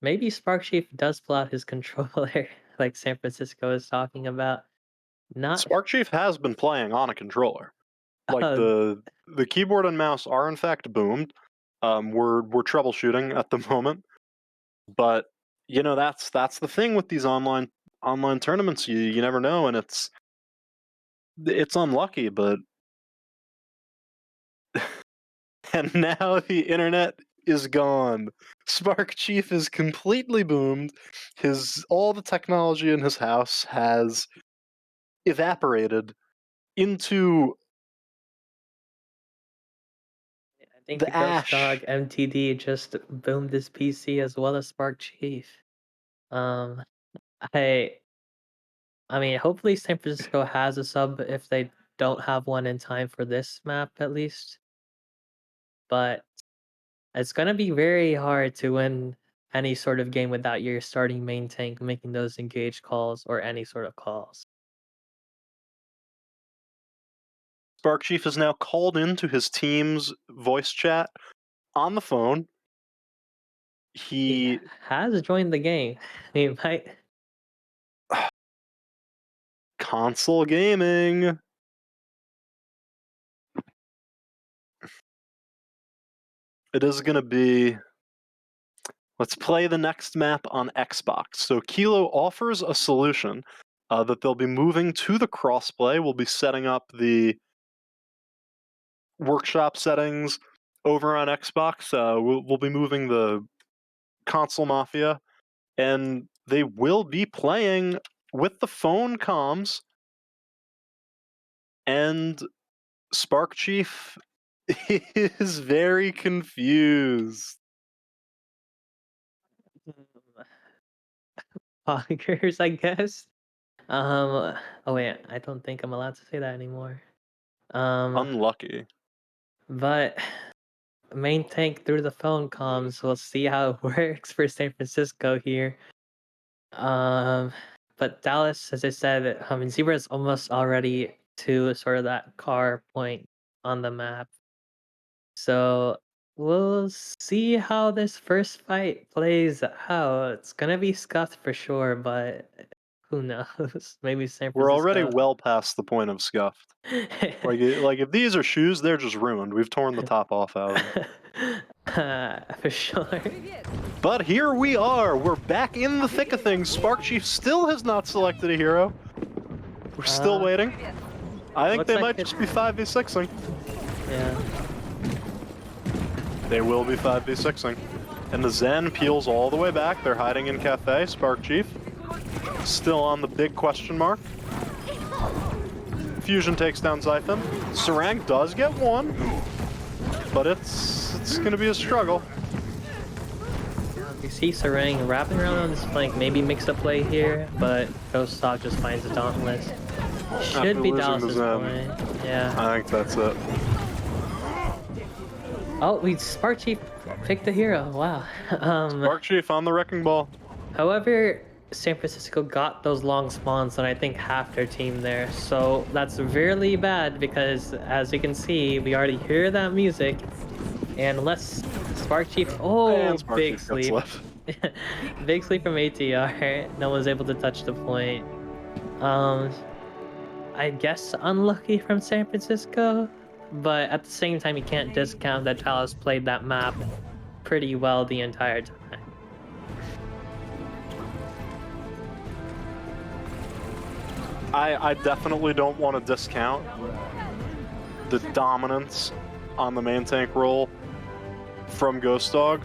maybe Spark Chief does pull out his controller, like San Francisco is talking about. Not. Spark Chief has been playing on a controller. Like Uh, the keyboard and mouse are in fact boomed. We're troubleshooting at the moment, but you know that's the thing with these online tournaments. You never know, and it's unlucky, but and now the internet is gone. Spark Chief is completely boomed. His all the technology in his house has evaporated into I think the the Ghost Dog ash. MTD just boomed his PC as well as Spark Chief. Um, I I mean, hopefully San Francisco has a sub if they don't have one in time for this map at least. But it's gonna be very hard to win any sort of game without your starting main tank making those engage calls or any sort of calls. Spark Chief is now called into his team's voice chat on the phone. He He has joined the game. He might. console gaming. It is going to be. Let's play the next map on Xbox. So Kilo offers a solution that they'll be moving to the crossplay. We'll be setting up the workshop settings over on Xbox. We'll be moving the console mafia, and they will be playing with the phone comms. And Spark Chief is very confused. Poggers, I guess. Oh wait, I don't think I'm allowed to say that anymore. Um, Unlucky. but main tank through the phone comms. We'll see how it works for San Francisco here. Um, but Dallas, as I said, I mean Zebra is almost already to sort of that car point on the map. So we'll see how this first fight plays out. It's gonna be scuffed for sure, but who knows? Maybe San We're already Francisco. well past the point of scuffed. Like if these are shoes, they're just ruined. We've torn the top off of them. For sure. But here we are. We're back in the thick of things. Spark Chief still has not selected a hero. We're still waiting. I think looks they like might just be 5v6ing. Yeah. They will be 5v6ing. And the Zen peels all the way back. They're hiding in Cafe. Spark Chief still on the big question mark. Fusion takes down Zyphon. Sarang does get one, but it's gonna be a struggle. You see Sarang wrapping around on this flank, maybe mix a play here, but Ghost Sock just finds the Dauntless. Should be Dallas's point. Yeah. I think that's it. Oh, Spark Chief picked the hero. Wow. Spark Chief on the wrecking ball. However, San Francisco got those long spawns on I think half their team there, so that's really bad because as you can see, we already hear that music, and unless Spark Chief, Spark big Chief sleep, big sleep from ATR. No one's able to touch the point. I guess unlucky from San Francisco, but at the same time, you can't discount that Dallas played that map pretty well the entire time. I definitely don't want to discount the dominance on the main tank role from Ghost Dog.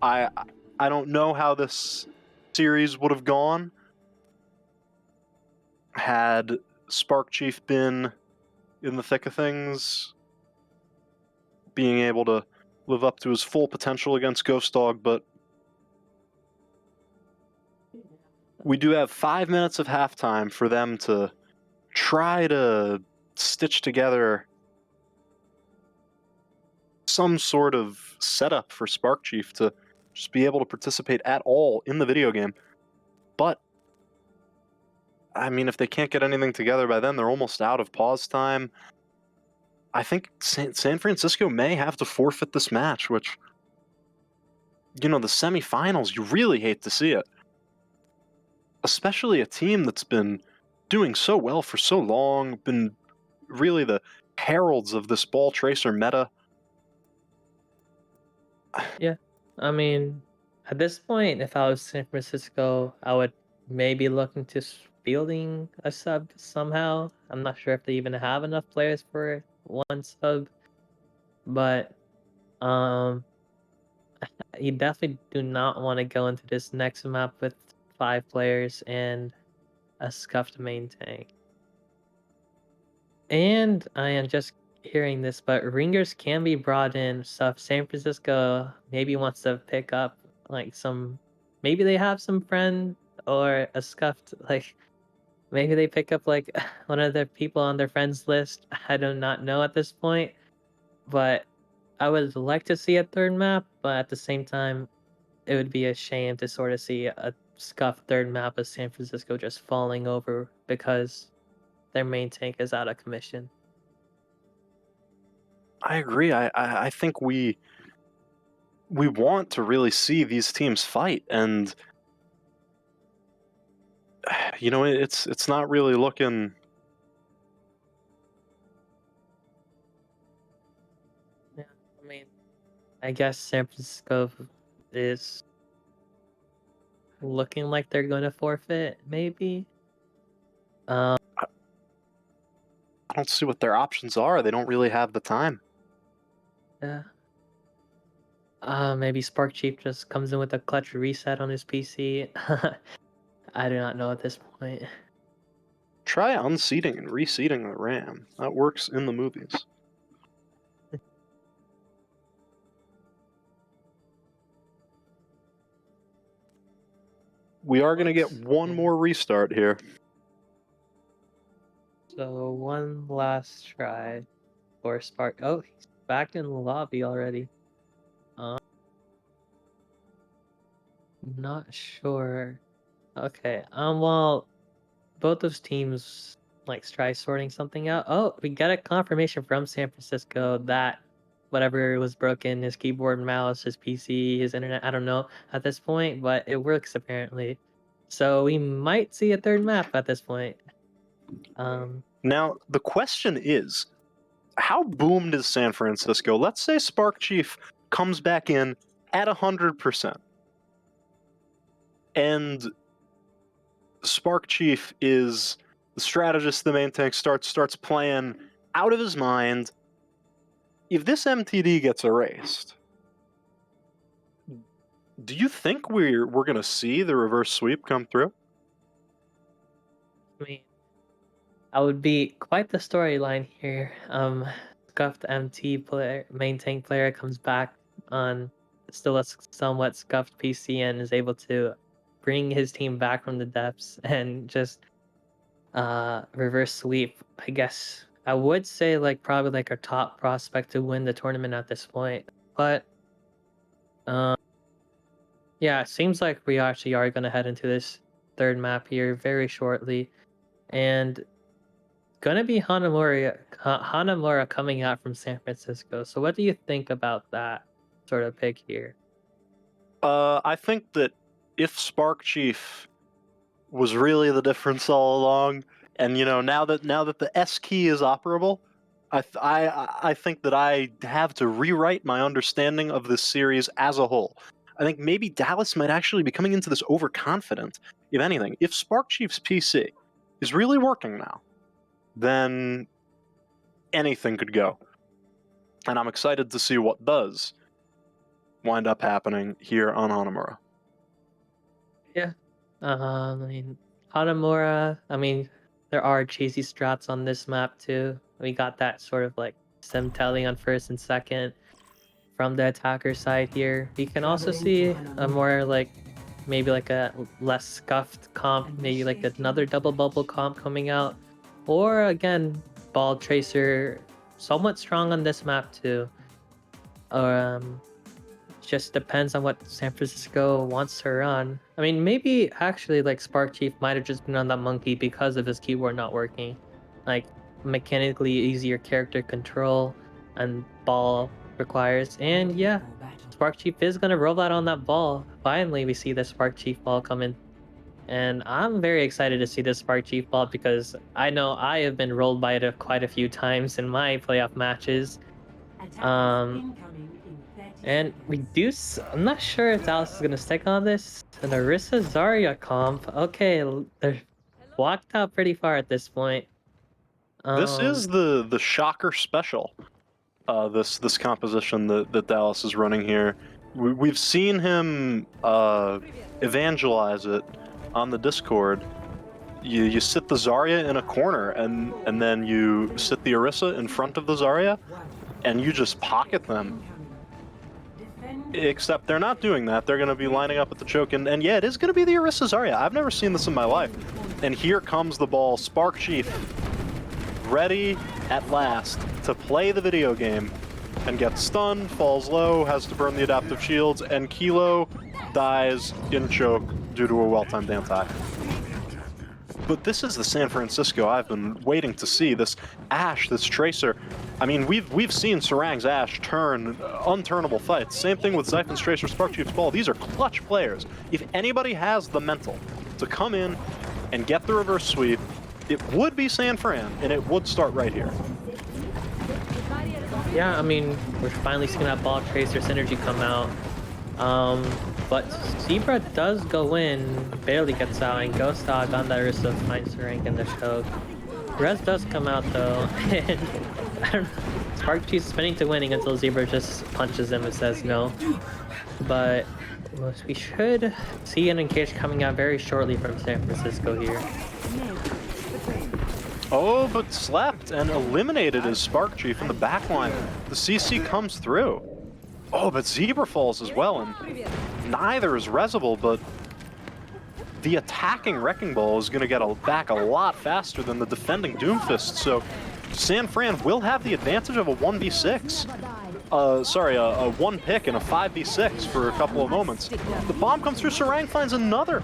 I don't know how this series would have gone had Spark Chief been in the thick of things, being able to live up to his full potential against Ghost Dog, but we do have 5 minutes of halftime for them to try to stitch together some sort of setup for Spark Chief to just be able to participate at all in the video game. But, I mean, if they can't get anything together by then, they're almost out of pause time. I think San Francisco may have to forfeit this match, which, you know, the semifinals, you really hate to see it. Especially a team that's been doing so well for so long, been really the heralds of this ball tracer meta. Yeah, I mean, at this point, if I was San Francisco, I would maybe look into fielding a sub somehow. I'm not sure if they even have enough players for one sub, but um, you definitely do not want to go into this next map with 5 players and a scuffed main tank. And I am just hearing this, but ringers can be brought in. So if San Francisco maybe wants to pick up like maybe they have some friend or a scuffed, like maybe they pick up like one of the people on their friends list. I do not know at this point, but I would like to see a third map, but at the same time, it would be a shame to sort of see a scuffed third map of San Francisco just falling over because their main tank is out of commission. I agree. I think we want to really see these teams fight, and you know, it's not really looking. Yeah, I mean, I guess San Francisco is looking like they're going to forfeit, maybe. Um, I don't see what their options are. They don't really have the time. yeah. Maybe Spark Chief just comes in with a clutch reset on his PC. I do not know at this point. Try unseating and reseating the RAM. That works in the movies. We are going to get one more restart here. So one last try for Spark. Oh, he's back in the lobby already. Not sure. Okay. Well, both those teams like try sorting something out. Oh, we got a confirmation from San Francisco that whatever was broken, his keyboard, mouse, his PC, his internet, I don't know at this point, but it works apparently. So we might see a third map at this point. Now, the question is, how boomed is San Francisco? Let's say Spark Chief comes back in at 100%. And Spark Chief is the strategist, the main tank, starts playing out of his mind. If this MTD gets erased, do you think we're gonna see the reverse sweep come through? I mean, that would be quite the storyline here. Scuffed MT player, main tank player comes back on still a somewhat scuffed PC and is able to bring his team back from the depths and just reverse sweep. I guess I would say like probably like our top prospect to win the tournament at this point. But um yeah, it seems like we actually are gonna head into this third map here very shortly. And gonna be Hanamura coming out from San Francisco. So what do you think about that sort of pick here? I think that if Spark Chief was really the difference all along, and now that the S key is operable, I think that I have to rewrite my understanding of this series as a whole. I think maybe Dallas might actually be coming into this overconfident. If anything, if Spark Chief's PC is really working now, then anything could go. And I'm excited to see what does wind up happening here on Hanamura. Yeah. I mean, Hanamura, I mean, there are cheesy strats on this map too. We got that sort of like sim telling on first and second from the attacker side here. We can also see a more like maybe like a less scuffed comp, maybe like another double bubble comp coming out. Or again, ball tracer somewhat strong on this map too. Just depends on what San Francisco wants to run. I mean, maybe actually like Spark Chief might have just been on that monkey because of his keyboard not working. Like mechanically easier character control and ball requires. And yeah, Spark Chief is gonna roll out on that ball. Finally, we see the Spark Chief ball come in. And I'm very excited to see this Spark Chief ball because I know I have been rolled by it quite a few times in my playoff matches. And reduce. I'm not sure if Dallas is gonna stick on this. An Orisa Zarya comp. Okay, they're walked out pretty far at this point. This is the shocker special. This composition that Dallas is running here. We've seen him evangelize it on the Discord. You sit the Zarya in a corner, and then you sit the Orisa in front of the Zarya, and you just pocket them. Except they're not doing that. They're going to be lining up at the choke, and yeah, it is going to be the Orisa Zarya. I've never seen this in my life. And here comes the ball. Spark Chief, ready at last to play the video game, and gets stunned, falls low, has to burn the adaptive shields, and Kilo dies in choke due to a well-timed anti. But this is the San Francisco I've been waiting to see. This Ashe, this Tracer. I mean, we've seen Sarang's Ashe turn unturnable fights. Same thing with Zyphon's Tracer, Spark Chief's Ball. These are clutch players. If anybody has the mental to come in and get the reverse sweep, it would be San Fran, and it would start right here. Yeah, I mean, we're finally seeing that Ball Tracer synergy come out. But Zebra does go in, barely gets out, and Ghost Dog on that Orisa finds the rank in the choke. Rez does come out though, and I don't know, Spark Chief's spinning to winning until Zebra just punches him and says no. But we should see an engage coming out very shortly from San Francisco here. Oh, but slept and eliminated his Spark Chief in the backline. The CC comes through. Oh, but Zebra falls as well, and neither is Rezible, but the attacking Wrecking Ball is going to get back a lot faster than the defending Doomfist, so San Fran will have the advantage of a 1v6. Sorry, a one pick and a 5v6 for a couple of moments. The bomb comes through, Sarang finds another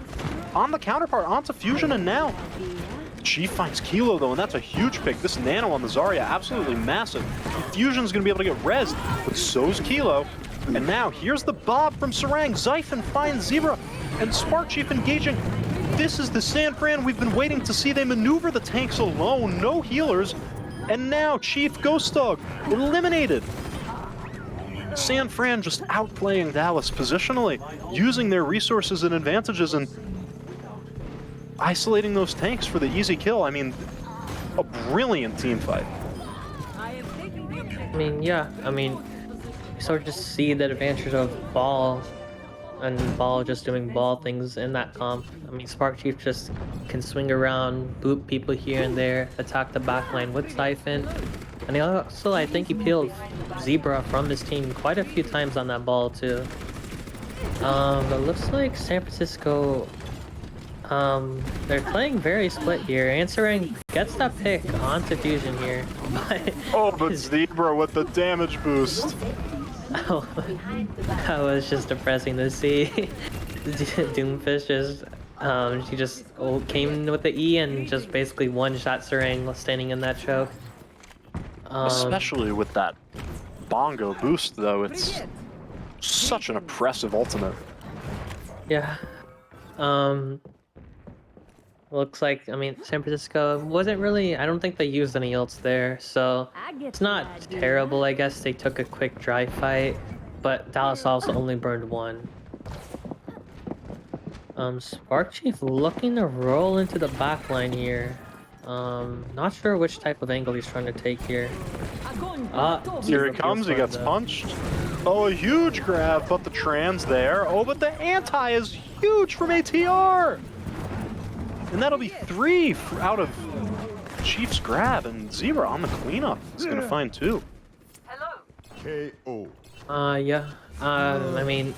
on the counterpart, onto Fusion, and now Chief finds Kilo though, and that's a huge pick. This nano on the Zarya, absolutely massive. Fusion's gonna be able to get rezzed, but so's Kilo. And now here's the bob from Sarang. Zyphon finds Zebra, and Spark Chief engaging. This is the San Fran we've been waiting to see. They maneuver the tanks alone, no healers. And now Chief Ghost Dog eliminated. San Fran just outplaying Dallas positionally, using their resources and advantages, and isolating those tanks for the easy kill. I mean, a brilliant team fight. I mean, yeah. I mean, you sort of just see the advantage of Ball and Ball just doing Ball things in that comp. I mean, Spark Chief just can swing around, boop people here and there, attack the backline with Siphon. And he also, I think he peeled Zebra from his team quite a few times on that Ball too. But looks like San Francisco, they're playing very split here. And Sarang gets that pick onto Fusion here. But Zebra with the damage boost. Oh, that was just depressing to see. Doomfish just, she just came with the E and just basically one-shot Sarang standing in that choke. Especially with that bongo boost, though, it's such an oppressive ultimate. Yeah. Looks like, I mean, San Francisco wasn't really, I don't think they used any ults there, so it's not terrible, I guess. They took a quick dry fight, but Dallas also only burned one. Spark Chief looking to roll into the backline here. Not sure which type of angle he's trying to take here. Here he comes, he gets punched. Oh, a huge grab, but the trans there. Oh, but the anti is huge from ATR! And that'll be 3 out of Chief's grab, and Zebra on the cleanup is gonna find 2. KO. Yeah. I mean,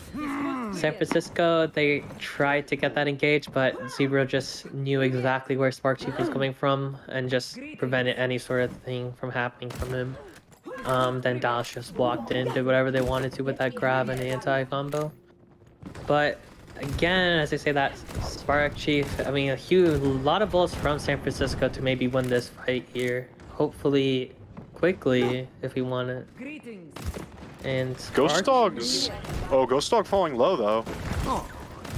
San Francisco, they tried to get that engaged, but Zebra just knew exactly where Spark Chief was coming from and just prevented any sort of thing from happening from him. Then Dallas just walked in, did whatever they wanted to with that grab and the anti-combo. But again, as I say, that Spark Chief, I mean, a lot of votes from San Francisco to maybe win this fight here. Hopefully, quickly, if we want it. And Ghost Dog's... Oh, Ghost Dog falling low, though.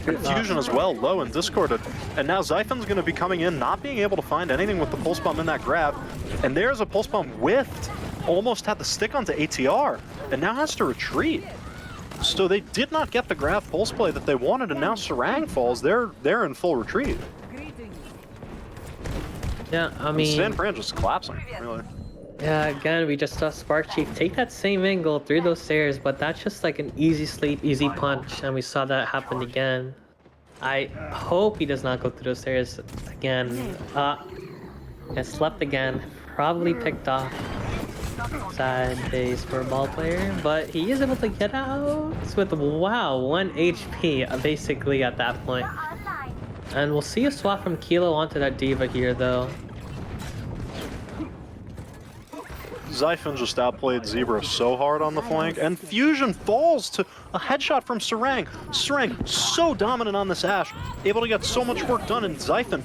Confusion as well, low and discorded. And now Zyphon's going to be coming in, not being able to find anything with the Pulse Bomb in that grab. And there's a Pulse Bomb whiffed. Almost had the stick onto ATR, and now has to retreat. So they did not get the grab pulse play that they wanted, and now Sarang falls. They're in full retreat. Yeah, I mean... San Fran just collapsing, really. Yeah, again, we just saw Spark Chief take that same angle through those stairs, but that's just like an easy sleep, easy punch, and we saw that happen again. I hope he does not go through those stairs again. Has slept again, probably picked off. Sad days for a ball player, but he is able to get out with, wow, 1 HP basically at that point. And we'll see a swap from Kilo onto that Diva here, though. Zyphon just outplayed Zebra so hard on the flank, and Fusion falls to a headshot from Sarang. Sarang so dominant on this Ashe, able to get so much work done, and Zyphon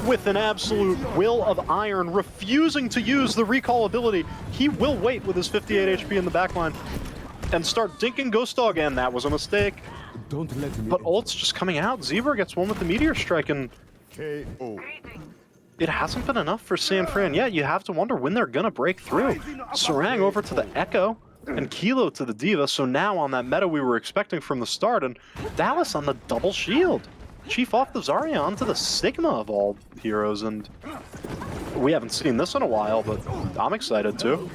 with an absolute will of iron, refusing to use the recall ability. He will wait with his 58 HP in the backline and start dinking Ghost Dog, and that was a mistake. Don't let me. But ult's just coming out. Zebra gets one with the Meteor Strike, and KO. it hasn't been enough for San Fran yet. You have to wonder when they're gonna break through. Sarang over to the Echo, and Kilo to the Diva, so now on that meta we were expecting from the start, and Dallas on the double shield. Chief off the Zarya onto the Sigma of all heroes, and we haven't seen this in a while, but I'm excited too.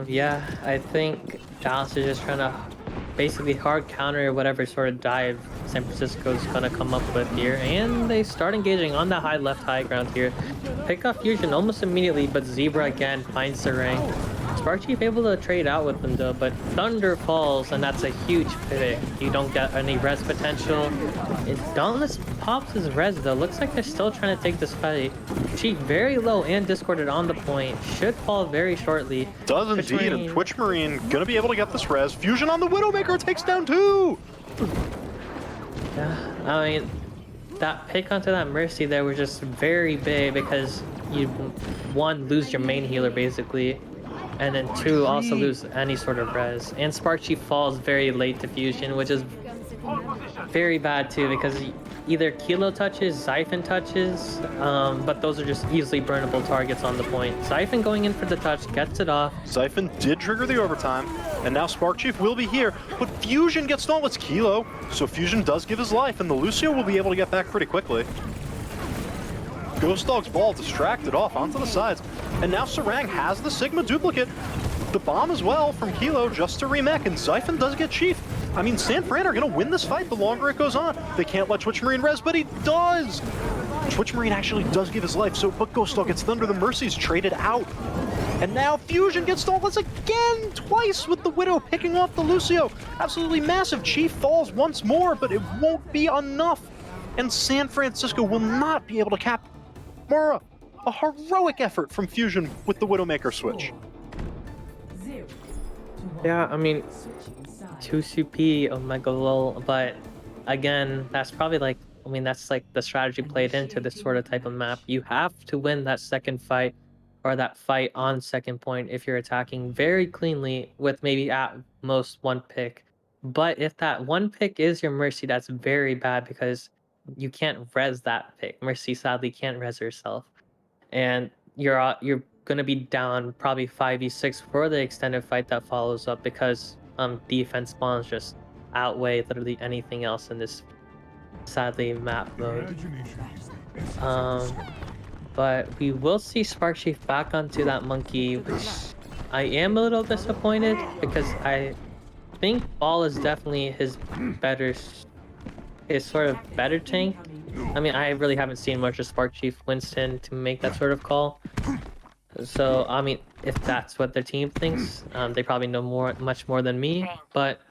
Yeah, I think Dallas is just trying to basically hard counter whatever sort of dive San Francisco's gonna come up with here, and they start engaging on that high ground here. Pick off Fusion almost immediately, but Zebra again finds the ring. Spark Chief able to trade out with them though, but Thunder falls, and that's a huge pick. You don't get any res potential. Dauntless pops his res though. Looks like they're still trying to take this fight. Chief very low and discorded on the point. Should fall very shortly. Does indeed, and Twitch Marine gonna be able to get this res. Fusion on the Widowmaker takes down 2! Yeah, I mean, that pick onto that Mercy there was just very big because you, 1, lose your main healer basically, and then 2, also lose any sort of res. And Spark Chief falls very late to Fusion, which is very bad too because either Kilo touches, Xiphon touches, but those are just easily burnable targets on the point. Xiphon going in for the touch, gets it off. Xiphon did trigger the overtime, and now Spark Chief will be here, but Fusion gets done with Kilo, so Fusion does give his life, and the Lucio will be able to get back pretty quickly. Ghost Dog's ball distracted off onto the sides, and now Sarang has the Sigma duplicate. The bomb as well from Kilo just to remech, and Xiphon does get Chief. I mean, San Fran are going to win this fight the longer it goes on. They can't let Twitch Marine res, but he does! Twitch Marine actually does give his life, so but Ghost Dog gets Thunder the Mercies traded out. And now Fusion gets stallless again, twice with the Widow picking off the Lucio. Absolutely massive. Chief falls once more, but it won't be enough. And San Francisco will not be able to cap Mura. A heroic effort from Fusion with the Widowmaker switch. Yeah, I mean, 2 CP, Omega Lol, but again, that's probably like, I mean, that's like the strategy played into this sort of type of map. You have to win that second fight or that fight on second point if you're attacking very cleanly with maybe at most 1 pick. But if that 1 pick is your Mercy, that's very bad because you can't res that pick. Mercy sadly can't res herself. And you're gonna be down probably 5v6 for the extended fight that follows up because defense spawns just outweigh literally anything else in this sadly map mode. But we will see Spark Chief back onto that monkey, which I am a little disappointed because I think Ball is definitely his sort of better tank. I mean, I really haven't seen much of Spark Chief Winston to make that sort of call. So, I mean, if that's what their team thinks, they probably know much more than me. But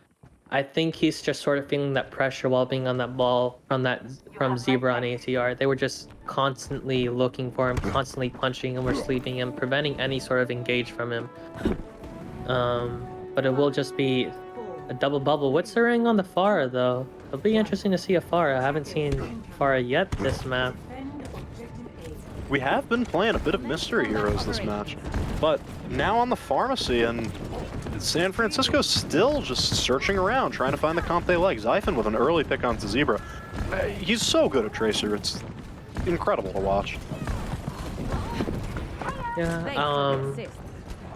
I think he's just sort of feeling that pressure while being on that ball from Zebra on ATR. They were just constantly looking for him, constantly punching him or sleeping him, preventing any sort of engage from him. But it will just be a double bubble. What's the ring on the Pharah though? It'll be interesting to see a Pharah. I haven't seen Pharah yet this map. We have been playing a bit of Mystery Heroes this match, but now on the Pharmacy, and San Francisco's still just searching around, trying to find the comp they like. Xiphon with an early pick onto Zebra. He's so good at Tracer, it's incredible to watch. Yeah,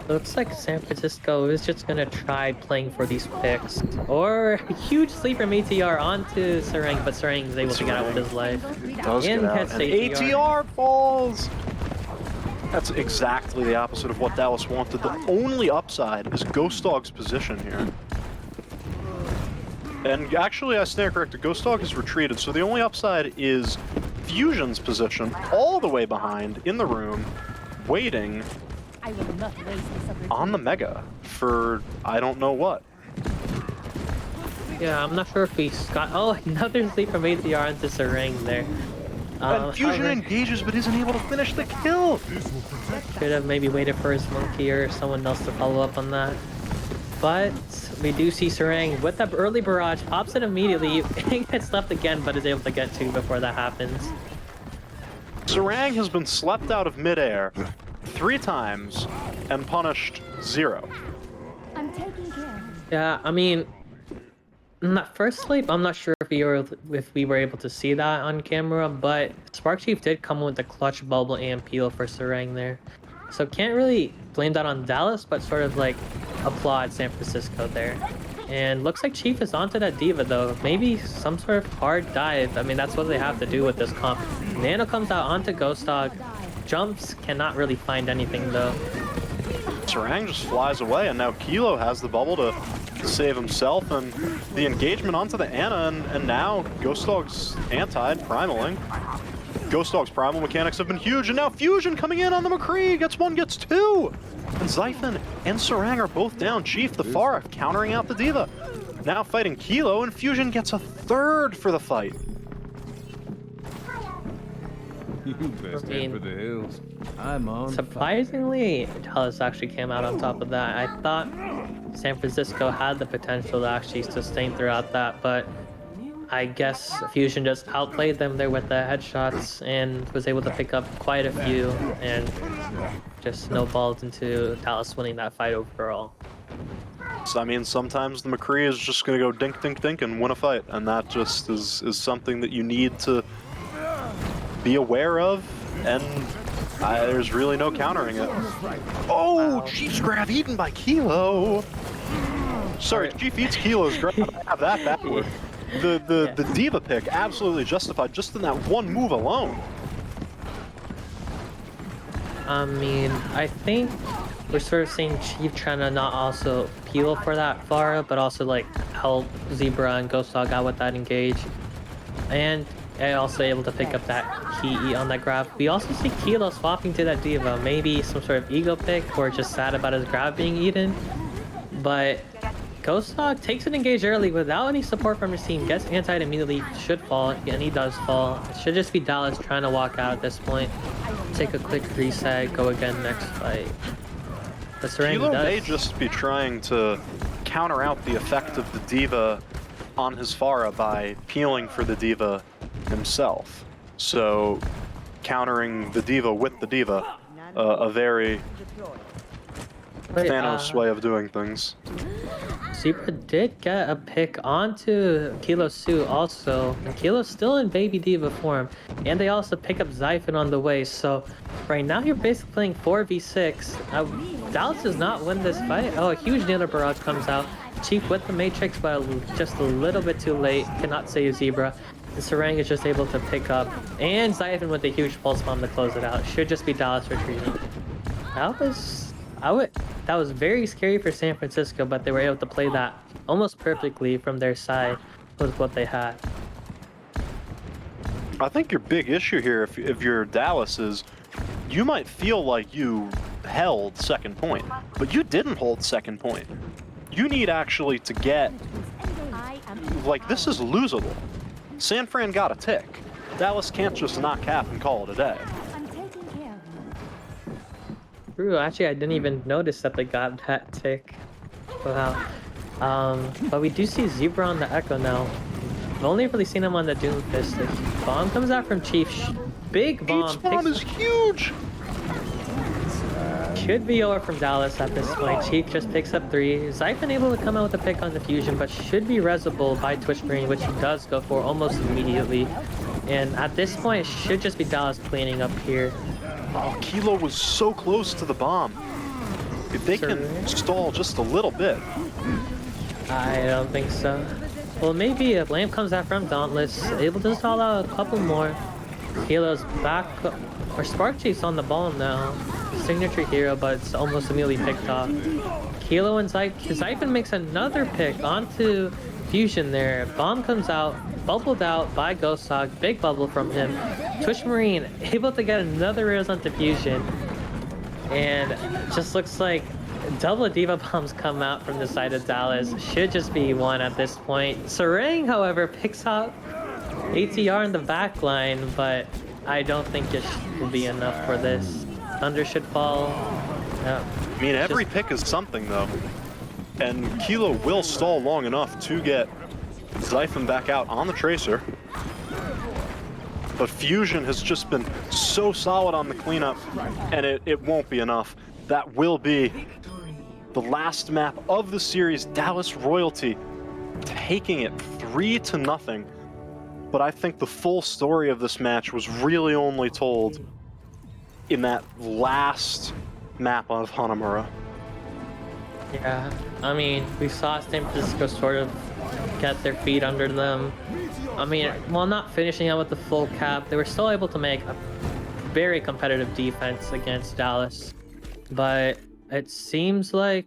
looks like San Francisco is just gonna try playing for these picks. Or a huge sleep from ATR onto Sarang, but Sarang is able to get out with his life. Does get out. And ATR falls! That's exactly the opposite of what Dallas wanted. The only upside is Ghost Dog's position here. And actually, I stand corrected. Ghost Dog has retreated, so the only upside is Fusion's position, all the way behind, in the room, waiting on the Mega for I don't know what. Yeah, I'm not sure if we got... Oh, another sleep from ATR into Sarang there. And Fusion engages but isn't able to finish the kill! Should have maybe waited for his monkey or someone else to follow up on that. But we do see Sarang with that early barrage, pops it immediately, gets left again but is able to get 2 before that happens. Sarang has been slept out of midair 3 times and punished 0. I'm taking care. Yeah, I mean, in that first sleep, I'm not sure if we were able to see that on camera, but Spark Chief did come with the clutch bubble and peel for Sarang there. So can't really blame that on Dallas, but sort of like applaud San Francisco there. And looks like Chief is onto that Diva though. Maybe some sort of hard dive. I mean, that's what they have to do with this comp. Nano comes out onto Ghost Dog. Jumps, cannot really find anything though. Sarang just flies away, and now Kilo has the bubble to save himself, and the engagement onto the Ana, and now Ghost Dog's anti-ed, primaling. Ghost Dog's primal mechanics have been huge, and now Fusion coming in on the McCree, gets 1, gets 2! And Xiphon and Sarang are both down. Chief, the Pharah, countering out the Diva. Now fighting Kilo, and Fusion gets a 3rd for the fight. You best head for the hills. I'm on Surprisingly, Dallas actually came out on top of that. I thought San Francisco had the potential to actually sustain throughout that, but I guess Fusion just outplayed them there with the headshots and was able to pick up quite a few and just snowballed into Dallas winning that fight overall. So, I mean, sometimes the McCree is just going to go dink, dink, dink and win a fight, and that just is something that you need to be aware of, and there's really no countering it. Oh, Chief's grab eaten by Kilo. Sorry, Chief eats Kilo's grab. I have that backward. The Diva pick absolutely justified just in that one move alone. I mean, I think we're sort of seeing Chief trying to not also peel for that Pharah, but also like help Zebra and Ghost Dog out with that engage. And also able to pick up that key eat on that grab. We also see Kilo swapping to that Diva, maybe some sort of ego pick or just sad about his grab being eaten. But Ghost Dog takes an engage early without any support from his team, gets anti-ed immediately, should fall, and he does fall. It should just be Dallas trying to walk out at this point. Take a quick reset, go again next fight. But Kilo may just be trying to counter out the effect of the Diva on his Pharah by peeling for the Diva himself. So, countering the Diva with the Diva, a very Thanos way of doing things. Zebra did get a pick onto Kilo Su also, and Kilo's still in Baby Diva form, and they also pick up Xiphon on the way, so right now you're basically playing 4v6. Dallas does not win this fight. Oh, a huge Nano Barrage comes out. Chief with the Matrix, but just a little bit too late, cannot save Zebra. And Sarang is just able to pick up, and Xiphon with a huge Pulse Bomb to close it out. Should just be Dallas retreating. That was very scary for San Francisco, but they were able to play that almost perfectly from their side with what they had. I think your big issue here, if you're Dallas, is you might feel like you held second point, but you didn't hold second point. You need actually to get, like, this is losable. San Fran got a tick. Dallas can't just knock cap and call it a day. True, actually I didn't even notice that they got that tick. Wow. But we do see Zebra on the Echo now. I've only really seen him on the Doomfist. The bomb comes out from Chief. Big bomb. Each bomb is huge! Should be over from Dallas at this point. Chief just picks up 3. Xiphon able to come out with a pick on the fusion, but should be resable by Twitch Marine, which he does go for almost immediately. And at this point, it should just be Dallas cleaning up here. Oh, Kilo was so close to the bomb. If they can stall just a little bit. I don't think so. Well, maybe a Lamp comes out from Dauntless, able to stall out a couple more. Kilo's back, or Spark Chief's on the ball now. Signature hero, but it's almost immediately picked off. Kilo and Xiphon makes another pick onto Fusion there. Bomb comes out, bubbled out by Ghost Dog. Big bubble from him. Twitch Marine able to get another raise onto Fusion. And just looks like double Diva bombs come out from the side of Dallas. Should just be one at this point. Sarang, however, picks up ATR in the back line, but I don't think it will be enough for this. Thunder should fall. Yeah. I mean, every pick is something, though. And Kilo will stall long enough to get Xiphon back out on the Tracer. But Fusion has just been so solid on the cleanup, and it won't be enough. That will be the last map of the series. Dallas Royalty taking it 3-0. But I think the full story of this match was really only told in that last map of Hanamura. Yeah, I mean, we saw San Francisco sort of get their feet under them. I mean, while not finishing out with the full cap, they were still able to make a very competitive defense against Dallas. But it seems like...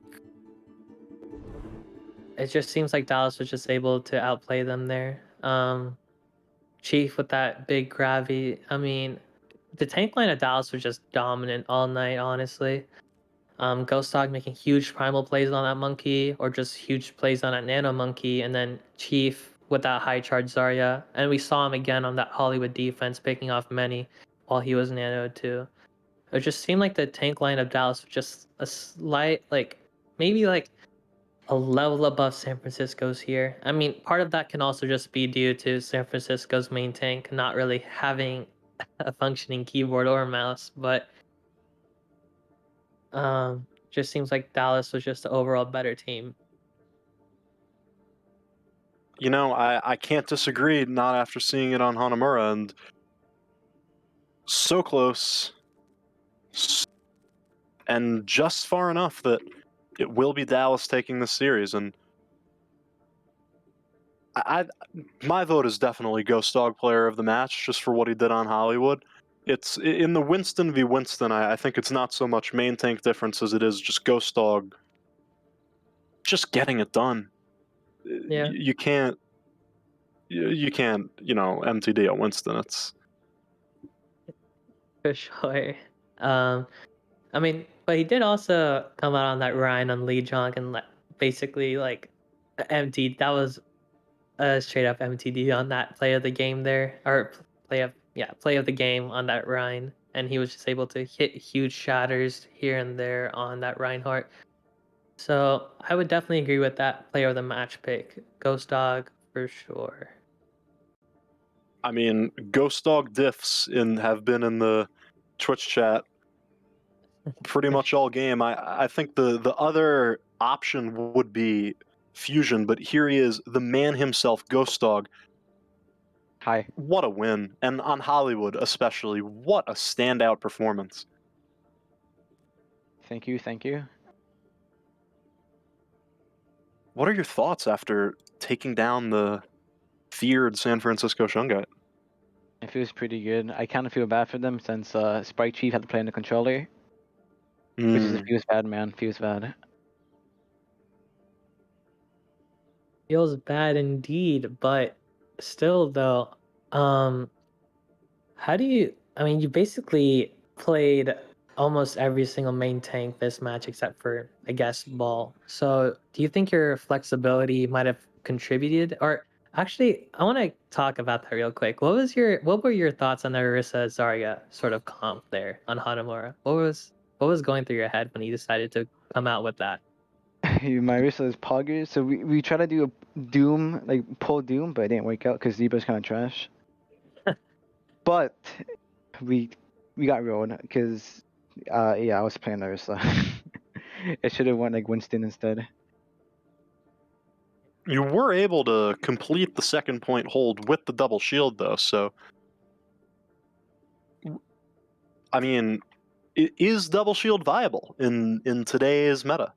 It just seems like Dallas was just able to outplay them there. Chief with that big gravity. I mean, the tank line of Dallas was just dominant all night, honestly. Ghost Dog making huge primal plays on that monkey, or just huge plays on that nano monkey, and then Chief with that high charge Zarya. And we saw him again on that Hollywood defense, picking off many while he was nanoed too. It just seemed like the tank line of Dallas was just a slight, like, maybe like a level above San Francisco's here. I mean, part of that can also just be due to San Francisco's main tank not really having a functioning keyboard or mouse, but just seems like Dallas was just the overall better team. You know, I can't disagree, not after seeing it on Hanamura, and so close, and just far enough that it will be Dallas taking this series, and my vote is definitely Ghost Dog Player of the Match, just for what he did on Hollywood. It's in the Winston v. Winston. I think it's not so much main tank difference as it is just Ghost Dog just getting it done. Yeah, You can't, MTD at Winston. It's for sure. Um, I mean, but he did also come out on that Ryan on Lee Jong and basically like emptied. That was a straight up MTD on that play of the game there, or play of the game on that Ryan, and he was just able to hit huge shatters here and there on that Reinhardt. So I would definitely agree with that player of the match pick, Ghost Dog for sure. I mean, Ghost Dog diffs have been in the Twitch chat pretty much all game. I think the other option would be Fusion, but here he is, the man himself, Ghost Dog. Hi. What a win. And on Hollywood especially, what a standout performance. Thank you. Thank you. What are your thoughts after taking down the feared San Francisco Shungite? It feels pretty good. I kind of feel bad for them since Sprite Chief had to play in the controller, which is feels bad, man. Feels bad. Feels bad indeed, but still though, um, how do you? I mean, you basically played almost every single main tank this match except for, I guess, Ball. So, do you think your flexibility might have contributed? Or actually, I want to talk about that real quick. What were your thoughts on the Orisa Zarya sort of comp there on Hanamura? What was going through your head when you decided to come out with that? My wrist is Poggers, so we try to do a Doom, like pull Doom, but it didn't work out because Zebra's kind of trash. But we we got rolled because yeah, I was playing Ursa. It should have went like Winston instead. You were able to complete the second point hold with the double shield, though, so. I mean, is double shield viable in today's meta?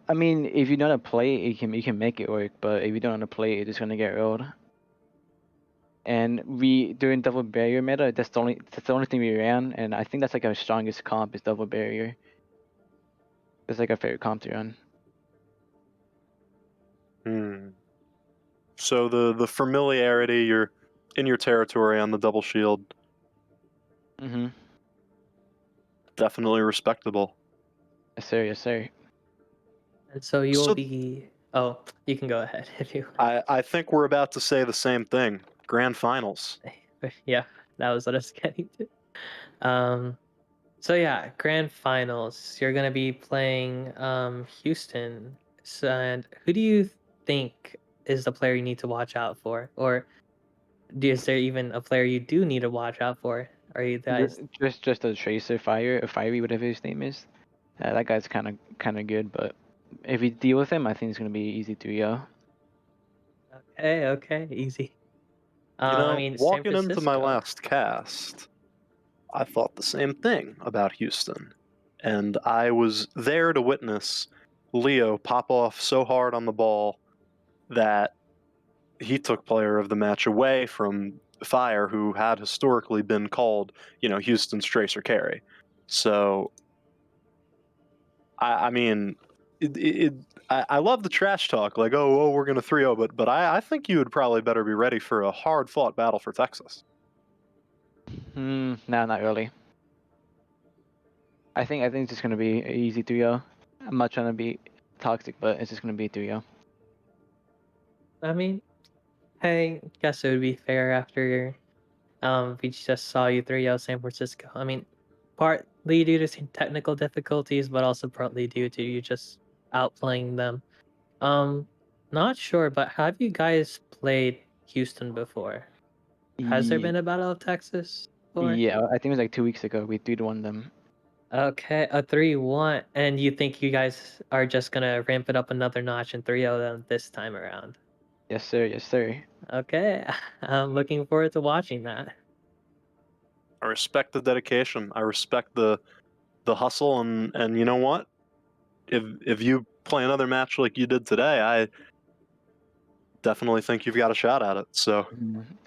I mean, if you know how to play it, you can make it work. But if you don't know how to play it, it's gonna get rolled. And we during double barrier meta, that's the only thing we ran, and I think that's like our strongest comp is double barrier. It's like our favorite comp to run. So the familiarity, you're in your territory on the double shield, Mhm. definitely respectable. Yes, sir. Yes, sir. And so you will So be. Oh, you can go ahead if you. I think we're about to say the same thing. Grand finals. Yeah, that was what I was getting to. Um, so yeah, grand finals. You're gonna be playing Houston. So, and who do you think is the player you need to watch out for, or is there even a player you do need to watch out for? Are you guys Just a tracer fire, a fiery, whatever his name is. That guy's kind of good, but if we deal with him, I think it's gonna be easy to yo. okay? Okay, easy. You I know, mean, San walking into my Francisco. last cast, I thought the same thing about Houston. And I was there to witness Leo pop off so hard on the ball that he took player of the match away from Fire, who had historically been called, Houston's tracer carry. So, I mean, I love the trash talk, like, oh, we're going to 3-0, but I think you would probably better be ready for a hard-fought battle for Texas. No, not really. I think it's just gonna be easy to yo. I'm not trying to be toxic, but it's just gonna be 3-0. I mean, I guess it would be fair after we just saw you 3-0 San Francisco. I mean, partly due to some technical difficulties, but also partly due to you just outplaying them. Um, Not sure, but have you guys played Houston before? Has there Yeah, been a Battle of Texas before? yeah, I think it was like 2 weeks ago. We 3-1 them. Okay, a 3-1, and you think you guys are just gonna ramp it up another notch and 3-0 them this time around? Yes, sir. Yes, sir. Okay, I'm looking forward to watching that. I respect the dedication. I respect the hustle, and you know what? If you play another match like you did today, I definitely think you've got a shot at it. So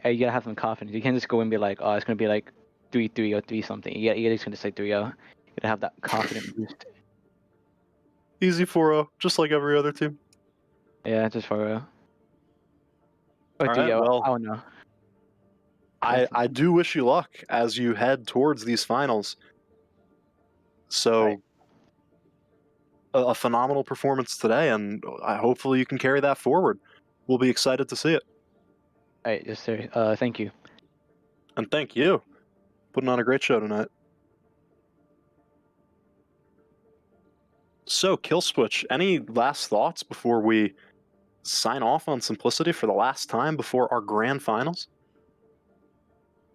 Hey, you gotta have some confidence. You can't just go and be like, oh, it's gonna be like 3-3 or 3 something. You just gonna say 3-0. You gotta have that confident boost. easy 4-0, just like every other team. Yeah, just for real. Or All right, 3-0. well, I don't know. I do wish you luck as you head towards these finals. Alright, So a phenomenal performance today, and hopefully you can carry that forward. We'll be excited to see it. alright, yes, sir. Thank you. And thank you. Putting on a great show tonight. So, Kill Switch, any last thoughts before we sign off on Simplicity for the last time before our grand finals?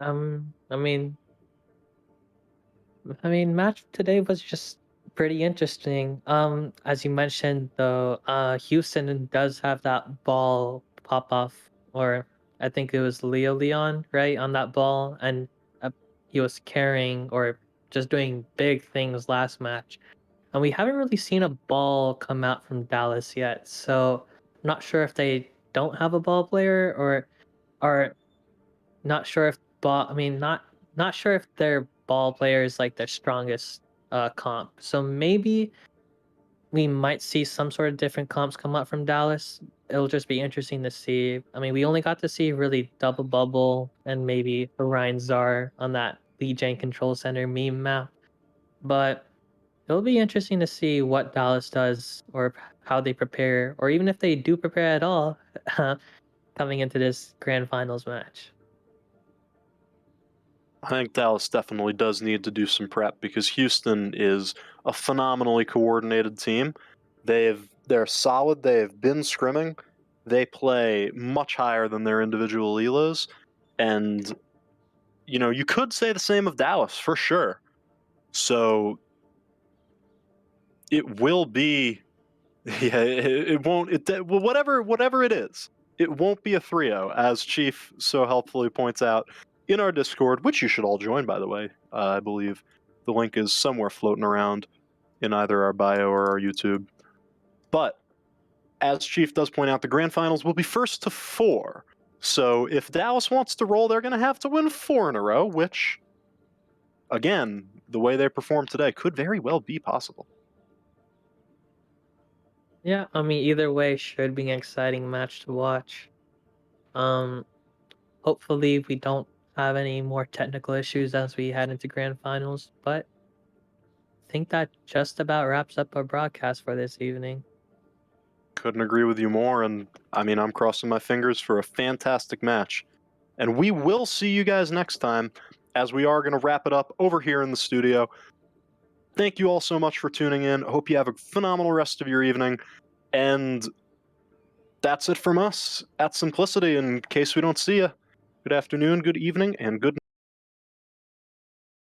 I mean, match today was just pretty interesting. As you mentioned, though, Houston does have that ball pop off, or I think it was Leo Leon, right, on that ball, and he was carrying or just doing big things last match. And we haven't really seen a ball come out from Dallas yet, so I'm not sure if they don't have a ball player or not sure if ball. I mean, not sure if their ball player is like their strongest comp. So maybe we might see some sort of different comps come up from Dallas. It'll just be interesting to see. I mean, we only got to see really double bubble and maybe Orion Czar on that Lead Gen Control Center meme map, but it'll be interesting to see what Dallas does or how they prepare, or even if they do prepare at all, coming into this grand finals match. I think Dallas definitely does need to do some prep because Houston is a phenomenally coordinated team. They're solid. They've been scrimming. They play much higher than their individual elos, and you could say the same of Dallas for sure. So it will be, yeah. It won't. Well, whatever it is, it won't be a 3-0, as Chief so helpfully points out in our Discord, which you should all join, by the way. I believe the link is somewhere floating around in either our bio or our YouTube. But as Chief does point out, the grand finals will be first to 4. So if Dallas wants to roll, they're going to have to win 4 in a row, which, again, the way they performed today could very well be possible. Yeah, I mean, either way should be an exciting match to watch. Um, Hopefully we don't have any more technical issues as we head into grand finals, but I think that just about wraps up our broadcast for this evening. Couldn't agree with you more, and I mean, I'm crossing my fingers for a fantastic match. And we will see you guys next time, as we are going to wrap it up over here in the studio. Thank you all so much for tuning in. Hope you have a phenomenal rest of your evening. And that's it from us at Simplicity. In case we don't see you, good afternoon, good evening, and good